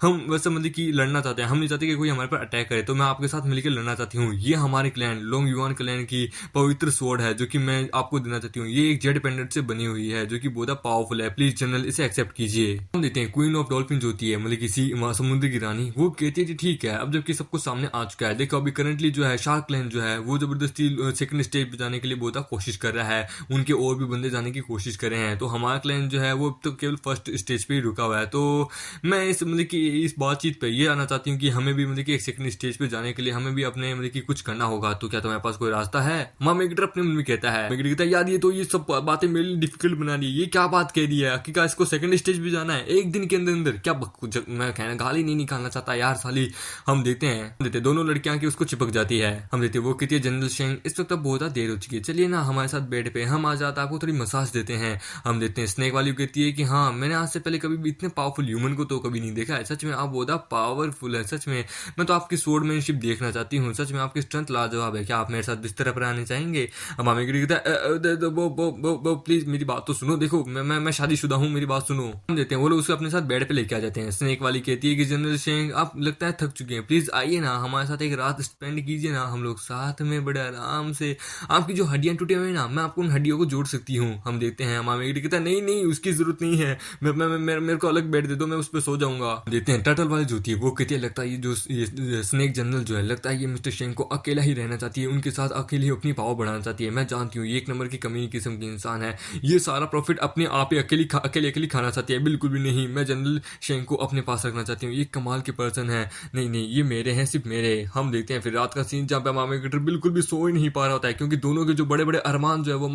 हम वैसे मतलब कि लड़ना चाहते हैं, हम नहीं चाहते कि कोई हमारे पर अटैक करे, तो मैं आपके साथ मिलकर लड़ना चाहती हूँ। ये हमारे क्लैन लोंग युआन क्लैन की पवित्र स्वॉर्ड है जो कि मैं आपको देना चाहती हूँ, ये एक जेड पेंडेंट से बनी हुई है जो कि बहुत पावरफुल है, प्लीज जनरल इसे एक्सेप्ट कीजिए। हम देते हैं क्वीन ऑफ डॉल्फिन जो होती है मतलब किसी समुद्र की रानी, वो कहती है ठीक है अब जबकि सब कुछ सामने आ चुका है, देखो अभी करंटली जो है शार्क क्लैन जो है वो जबरदस्ती सेकंड स्टेज पे जाने के लिए बहुत कोशिश कर रहा है, उनके और भी बंदे जाने की कोशिश कर रहे हैं, तो हमारा क्लैन जो है वो तो केवल फर्स्ट स्टेज पे ही रुका हुआ है। तो मैं इस मतलब कि इस बातचीत पे ये आना चाहती हूँ कि हमें भी मतलब कि एक सेकंड स्टेज पे जाने के लिए हमें भी अपने मतलब कि कुछ करना होगा, तो क्या तुम्हारे पास कोई रास्ता है। आर्मेगेडन अपने मन में कहता है, आर्मेगेडन कहता है यार ये तो ये सब बातें मेरे लिए डिफिकल्ट बना दी, ये क्या बात कह दी है कि इसको सेकंड स्टेज पे जाना है एक दिन के अंदर अंदर, क्या मैं कहना गाली नहीं निकालना चाहता यार साली। हम देते दोनों लड़कियां की उसको चिपक जाती है। हम देते वो कहती है जनरल शेंग इस वक्त अब बहुत देर हो चुकी है, चलिए ना हमारे साथ बेड पे हम आ जाते आपको थोड़ी मसाज देते हैं। हम देखते हैं स्नेक वाली कहती है कि हाँ मैंने आज से पहले कभी भी इतने पावरफुल ह्यूमन को तो कभी नहीं देखा है, सच में आप बहुत पावरफुल है, सच में मैं तो आपकी स्वॉर्डमैनशिप देखना चाहती हूँ, सच में आपकी स्ट्रेंथ लाजवाब है, क्या आप मेरे साथ बिस्तर पर आने चाहेंगे। अब आर्मेगेडन कहता है प्लीज मेरी बात तो सुनो, देखो मैं शादीशुदा हूँ, मेरी बात सुनो। हम देते हैं वो लोग उसे अपने साथ बेड पे लेके आ जाते हैं। स्नेक वाली कहती है कि जनरल शेंग आप लगता है थक चुके हैं, प्लीज आइए ना हमारे साथ एक रात स्पेंड कीजिए ना, हम लोग साथ में बड़े आराम से, आपकी जो हड्डियां टूटे हुए ना मैं आपको उन हड्डियों को जोड़ सकती हूँ। हम देखते हैं आर्मेगेडन कहता है नहीं नहीं उसकी जरूरत नहीं है, मेरे को अलग बेड दे दो, मैं उस पर सो जाऊंगा। देते हैं टर्टल वाली जो थी वो कहती है लगता है ये जो स्नेक जनरल जो है लगता है ये मिस्टर मिस्टर शेंग को अकेला ही रहना चाहती है, उनके साथ अकेले ही अपनी पावर बढ़ाना चाहती है। मैं जानती हूँ ये एक नंबर की कमीनी किस्म की इंसान है, ये सारा प्रॉफिट अपने आप ही अकेले खाना चाहती है। बिल्कुल भी नहीं, मैं जनरल शेंग को अपने पास रखना चाहती हूँ, ये कमाल के पर्सन है। नहीं नहीं, ये मेरे हैं, सिर्फ मेरे। हम देखते हैं फिर रात का सीन जहाँ पे हमारे क्रिकेटर बिल्कुल भी सो ही नहीं पा रहा होता है, क्योंकि दोनों के जो बड़े बड़े अरमान जो है वो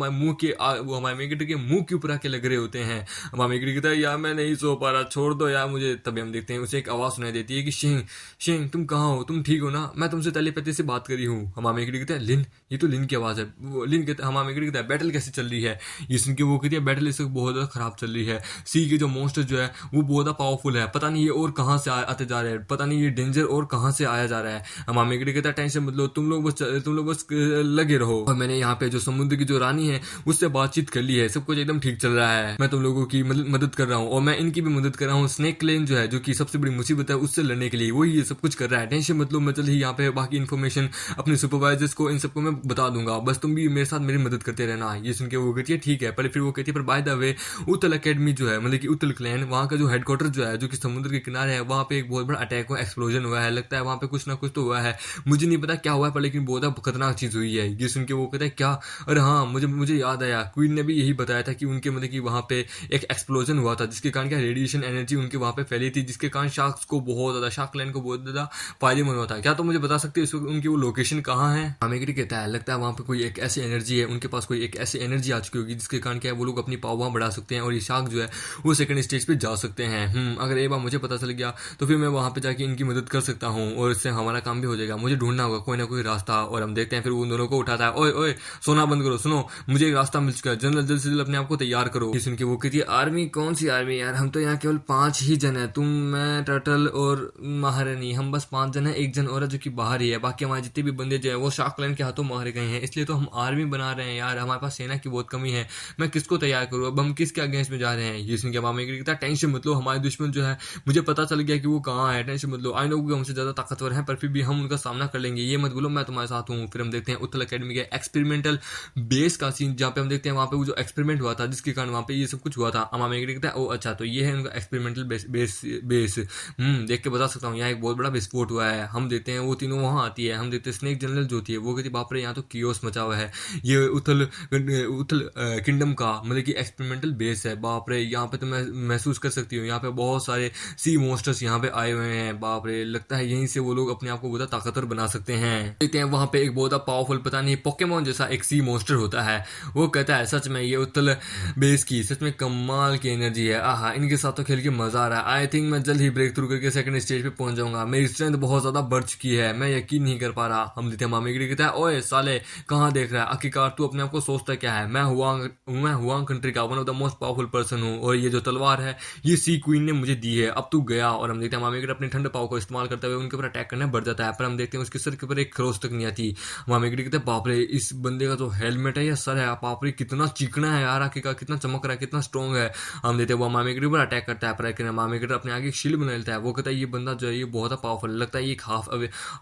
हमारे क्रिकेटर के मुंह के ऊपर आके लग रहे होते हैं। हमारे क्रिकेटर कहता है यार मैं नहीं सो पा रहा, छोड़ दो यार मुझे। तभी हम देखते हैं उसे एक आवाज सुनाई देती है कि शेंग शेंग तुम कहाँ हो, तुम ठीक हो ना, मैं तुमसे टेलीपैथी से बात कर रही हूँ। हमारे क्रिकेटर कहता है लिन, ये तो लिन की आवाज है। लिन कहता, हमारे क्रिकेटर कहता है बैटल कैसे चल रही है। ये सुन के वो कहती है बैटल इस वक्त बहुत ज्यादा खराब चल रही है, सी के जो मॉन्स्टर जो है वो बहुत ज्यादा पावरफुल है, पता नहीं ये और कहां से आते जा रहे हैं, पता नहीं ये डेंजर और कहां से आया जा रहा है। हमारे क्रिकेटर कहता है टेंशन मत लो, तुम लोग बस लगे रहो। और मैंने यहाँ पे जो समुद्र की जो रानी है उससे बातचीत कर ली है, सब कुछ एकदम ठीक चल रहा है, मैं तुम लोगों की मदद कर रहा हूँ और मैं इनकी भी मदद कर रहा हूँ। स्नेक क्लेन जो है जो कि सबसे बड़ी मुसीबत है उससे लड़ने के लिए वही ये सब कुछ कर रहा है, टेंशन मत लो, मैं जल्द ही यहाँ पे बाकी इन्फॉर्मेशन अपने सुपरवाइजर्स को इन सबको मैं बता दूंगा, बस तुम भी मेरे साथ मेरी मदद करते रहना। ये सुन के वो कहती है ठीक है, पहले फिर वो कहती है पर बाय द वे उत्तल अकेडमी जो है मतलब कि उत्तल क्लैन वहाँ का जो हेडक्वार्टर जो है जो कि समुद्र के किनारे है, वहाँ पे एक बहुत बड़ा अटैक हुआ, एक्सप्लोजन हुआ है, लगता है वहाँ पे कुछ ना कुछ तो हुआ है, मुझे नहीं पता क्या हुआ है पर लेकिन बहुत खतरनाक चीज हुई है। ये सुन के वो कहता है क्या, अरे हाँ मुझे याद आया, क्वीन ने भी यही बताया था कि उनके मतलब कि वहाँ पे एक एक्सप्लोजन हुआ था जिसके कारण क्या रेडिएशन एनर्जी उनके वहाँ पे फैली थी, जिसके कारण शार्क्स को बहुत ज्यादा, शार्क क्लैन को बहुत ज्यादा फायदेमंद हुआ था। क्या तो मुझे बता सकते हो उनकी वो लोकेशन कहाँ है। हमें कहता है लगता है वहाँ पे कोई एक ऐसी एनर्जी है, उनके पास कोई एक ऐसी एनर्जी आ चुकी होगी जिसके कारण क्या है वो लोग अपनी पावर वहाँ बढ़ा सकते हैं और ये शार्क जो है वो सेकंड स्टेज पे जा सकते हैं। अगर ये बात मुझे पता चल गया तो फिर मैं वहाँ पे जाके इनकी मदद कर सकता हूँ और इससे हमारा काम भी हो जाएगा, मुझे ढूंढना होगा कोई ना कोई रास्ता। और हम देखते हैं फिर उन दोनों को उठाता है, ओए ओए सोना बंद करो, सुनो मुझे एक रास्ता मिल चुका है, जल्द से जल्द अपने आप को तैयार करो। सुन के वो कहती है आर्मी, कौन सी आर्मी यार, हम तो यहाँ केवल 5 ही जन है, तुम मैं टर्टल और महारानी, हम बस 5 जन है, एक जन और है जो कि बाहर ही है, बाकी हमारे जितने भी बंदे जो है वो शार्क क्लैन के हाथों मारे गए हैं, इसलिए तो हम आर्मी बना रहे हैं यार, हमारे पास सेना की बहुत कमी है, मैं किसको तैयार करूँ, अब हम किसके अगेंस्ट में जा रहे हैं। ये सुन के मामा कहता है टेंशन मत लो, हमारे दुश्मन जो है मुझे पता चल गया कि वो कहाँ है, टेंशन मत लो, आई नो हमसे ज्यादा ताकतवर है पर फिर भी हम उनका सामना कर लेंगे, ये मत बोलो मैं तुम्हारे साथ हूँ। फिर हम देखते हैं उत्तल अकेडमी के एक्सपेरिमेंटल बेस का सीन जहाँ पे हम देखते हैं वहाँ पे वो जो एक्सपेरिमेंट हुआ था जिसके कारण वहाँ पे ये सब कुछ हुआ था। मामा कहता है ओ अच्छा तो ये है उनका एक्सपेरिमेंटल बेस देख के बता सकता हूँ यहाँ एक बहुत बड़ा विस्फोट हुआ है। हम देखते हैं वो तीनों वहाँ आती है, हम देखते हैं स्नेक जनरल जो होती है वो कहती बाप रे यहाँ तो कियोस मचा हुआ है, ये उथल किंगडम का मतलब कि एक्सपेरिमेंटल बेस है, बाप रे यहाँ पे तो मैं महसूस कर सकती हूँ यहाँ पे बहुत सारे सी मॉन्स्टर्स यहाँ पे आए हुए हैं, बाप रे लगता है यहीं से वो लोग अपने आप को बहुत ताकतवर बना सकते हैं। देखते हैं वहाँ पे एक बहुत पावरफुल पता नहीं पोकेमॉन जैसा एक सी मॉन्स्टर होता है, वो कहता है सच में ये उत्तल बेस की सच में कमाल की एनर्जी है, आहा इनके साथ तो खेल के मजा आ रहा है, आई थिंक मैं जल्द ही ब्रेक थ्रू करके सेकंड स्टेज पे पहुंच जाऊंगा, मेरी स्ट्रेंथ बहुत ज्यादा बढ़ चुकी है, मैं यकीन नहीं कर पा रहा। हम देखते हैं मामी कहता है ओए साले कहाँ देख रहा है, आखिरकार तू अपने आप को सोचता क्या है, मैं हुआंग कंट्री का one of the most powerful person हूँ और ये जो तलवार है ये सी क्वीन ने मुझे दी है, अब तू गया। और हम देखते हैं मामी अपने ठंड पाव को इस्तेमाल करते हुए उनके ऊपर अटैक करने बढ़ जाता है, पर हम देखते हैं उसके सर के ऊपर एक खरोच तक नहीं आती। मामी कहते हैं बाप रे इस बंदे का जो हेलमेट है या सर है बाप रे कितना चिकना है यार, आखिरकार कितना चमक रहा है, कितना स्ट्रॉन्ग है। हम देखते हैं वो मामी के ऊपर अटैक करता है पर मामी अपने आगे शील्ड बना लेता है, वो कहता है ये बंदा जो है ये बहुत पावरफुल लगता है, ये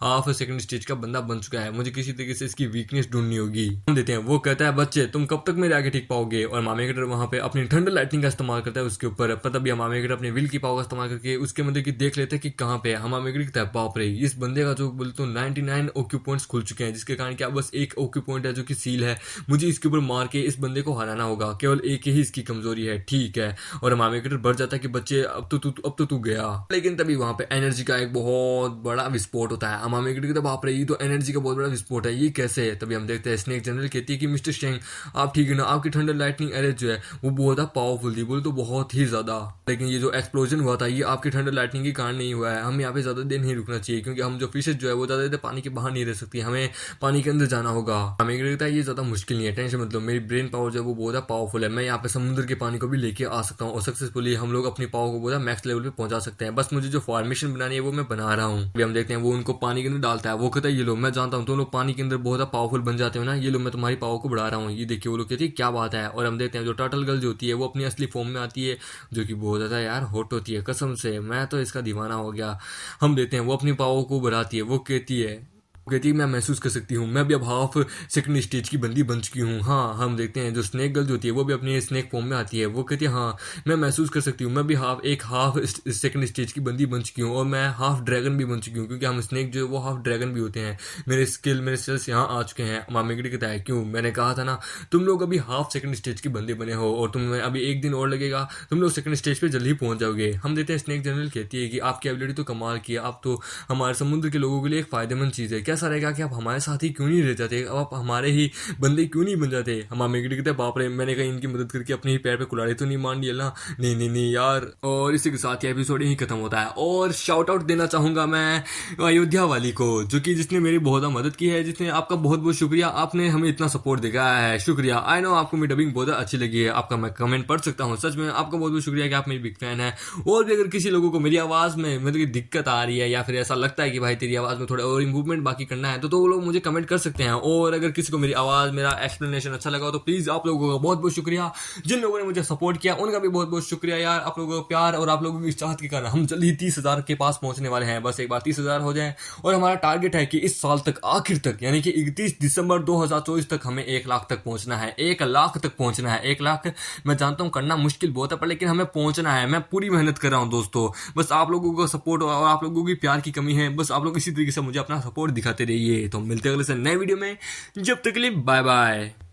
हाफ सेकंड स्टेज का बंदा बन चुका है, मुझे किसी तरीके से इसकी वीकनेस ढूंढनी होगी। हम देते हैं वो कहता है बच्चे तुम कब तक मेरे आगे ठीक पाओगे, और मामी वहां पे अपनी ठंड लाइटनिंग का इस्तेमाल करता है उसके ऊपर, पता भी मामी अपने विल की पावर का इस्तेमाल करके उसके मतलब कि देख लेते हैं कि कहाँ पे हम कहता है बाप रे इस बंदे का जो बोलते तो 99 ओक्यू पॉइंट्स खुल चुके हैं, जिसके कारण क्या बस एक ओक्यू पॉइंट है जो कि सील है, मुझे इसके ऊपर मार के इस बंदे को हराना होगा, केवल एक ही इसकी कमजोरी है, ठीक है। और मामी बढ़ जाता है कि बच्चे अब तो तू गया, लेकिन तभी वहां पे एनर्जी का एक बहुत बड़ा विस्फोट होता है। मामी कहते बाप रे ये तो एनर्जी का बहुत बड़ा विस्फोट है, ये कैसे है। तभी हम देखते हैं स्नेक जनरल कहती है कि मिस्टर शेंग आप ठीक है ना, आपकी थंडर लाइटनिंग एरे जो है वो बहुत पावरफुल थी, बोले तो बहुत ही ज्यादा, लेकिन ये जो एक्सप्लोजन हुआ था ये आपकी ठंडर लाइटनिंग के कारण नहीं हुआ है, हम यहाँ पे ज्यादा देर नहीं रुकना चाहिए क्योंकि हम जो फिशेज जो है वो ज्यादा देर पानी के बाहर नहीं रह सकती, हमें पानी के अंदर जाना होगा। हमें लगता है ये ज्यादा मुश्किल नहीं है, टेंशन मतलब मेरी ब्रेन पावर जो है वो बहुत पावरफुल है, मैं यहाँ पे समुद्र के पानी को भी लेके आ सकता हूँ और सक्सेसफुली हम लोग अपनी पावर को बहुत मैक्स लेवल पे पहुंचा सकते हैं, बस मुझे जो फॉर्मेशन बनानी है वो मैं बना रहा हूँ। अभी हम देखते हैं वो उनको पानी के अंदर डालता है, वो कहता है ये लो मैं जानता हूँ तुम लोग पानी के अंदर बहुत पावरफुल बन जाते हो ना, ये लो मैं तुम्हारी पावर को बढ़ा रहा हूँ, ये देखिए वो लोग कहती है क्या बात है। और हम देखते हैं जो टर्टल गर्ल जो होती है वो अपनी असली फॉर्म में आती है जो कि बहुत ज्यादा यार हॉट होती है, कसम से मैं तो इसका दीवाना हो गया। हम देखते हैं वो अपनी पावर को बढ़ाती है, वो कहती है कहती है मैं महसूस कर सकती हूँ, मैं भी अब हाफ सेकंड स्टेज की बंदी बन चुकी हूँ। हाँ, हम देखते हैं जो स्नेक गर्ल जो होती है वो भी अपनी स्नेक फॉर्म में आती है। वो कहती है हाँ मैं महसूस कर सकती हूँ, मैं भी हाफ सेकंड स्टेज की बंदी बन चुकी हूँ और मैं हाफ ड्रैगन भी बन चुकी हूँ, क्योंकि हम स्नेक जो है वो हाफ ड्रैगन भी होते हैं। मेरे स्किल्स यहाँ आ चुके हैं। मामेगड़ी कहता है क्यों, मैंने कहा था ना तुम लोग अभी हाफ सेकंड स्टेज के बंदे बने हो और तुम्हें अभी एक दिन और लगेगा, तुम लोग सेकंड स्टेज पे जल्दी ही पहुंच जाओगे। हम देते हैं स्नेक जनरल कहती है कि आपकी एबिलिटी तो कमाल की है, आप तो हमारे समुद्र के लोगों के लिए एक फायदेमंद चीज़ है। कैसा रहेगा कि आप हमारे साथ ही क्यों नहीं रह जाते, अब आप हमारे ही बंदे क्यों नहीं बन जाते। हम मेगड़ी कहते हैं बाप रे, मैंने कहीं इनकी मदद करके अपने ही पैर पे कुल्हाड़ी तो नहीं मान लिया ना। नहीं नहीं नहीं यार। और इसी के साथ ये एपिसोड यही खत्म होता है। और शाउट आउट देना चाहूंगा मैं अयोध्या वाली को, जो कि जिसने मेरी बहुत मदद की है, जिसने आपका बहुत बहुत शुक्रिया, आपने हमें इतना सपोर्ट दिखाया है, शुक्रिया। आई नो आपको मेरी डबिंग बहुत अच्छी लगी है, आपका मैं कमेंट पढ़ सकता हूँ, सच में आपका बहुत बहुत शुक्रिया कि आप मेरी बिग फैन है। और भी अगर किसी लोगों को मेरी आवाज़ में मतलब कि दिक्कत आ रही है या फिर ऐसा लगता है कि भाई तेरी आवाज़ में थोड़ा और इंप्रूवमेंट बाकी करना है, तो वो लोग मुझे कमेंट कर सकते हैं। और अगर किसी को मेरी आवाज़ मेरा एक्सप्लेनेशन अच्छा लगा तो प्लीज़ आप लोगों का बहुत बहुत शुक्रिया। जिन लोगों ने मुझे सपोर्ट किया उनका भी बहुत बहुत शुक्रिया यार। आप लोगों का प्यार और आप लोगों की चाहत के कारण हम जल्दी 30,000 के पास पहुंचने वाले हैं। बस एक बार 30,000 हो जाए और हमारा टारगेट है कि इस साल तक आखिर तक यानी कि 31 दिसंबर 2024 तक हमें 1 लाख तक पहुंचना है। 1 लाख तक पहुंचना है। 1 लाख मैं जानता हूं करना मुश्किल बहुत है, पर लेकिन हमें पहुंचना है। मैं पूरी मेहनत कर रहा हूं दोस्तों, बस आप लोगों का सपोर्ट और आप लोगों की प्यार की कमी है। बस आप लोग इसी तरीके से मुझे अपना सपोर्ट दिखाते रहिए। तो मिलते हैं अगले से नए वीडियो में, जब तक के लिए बाय बाय।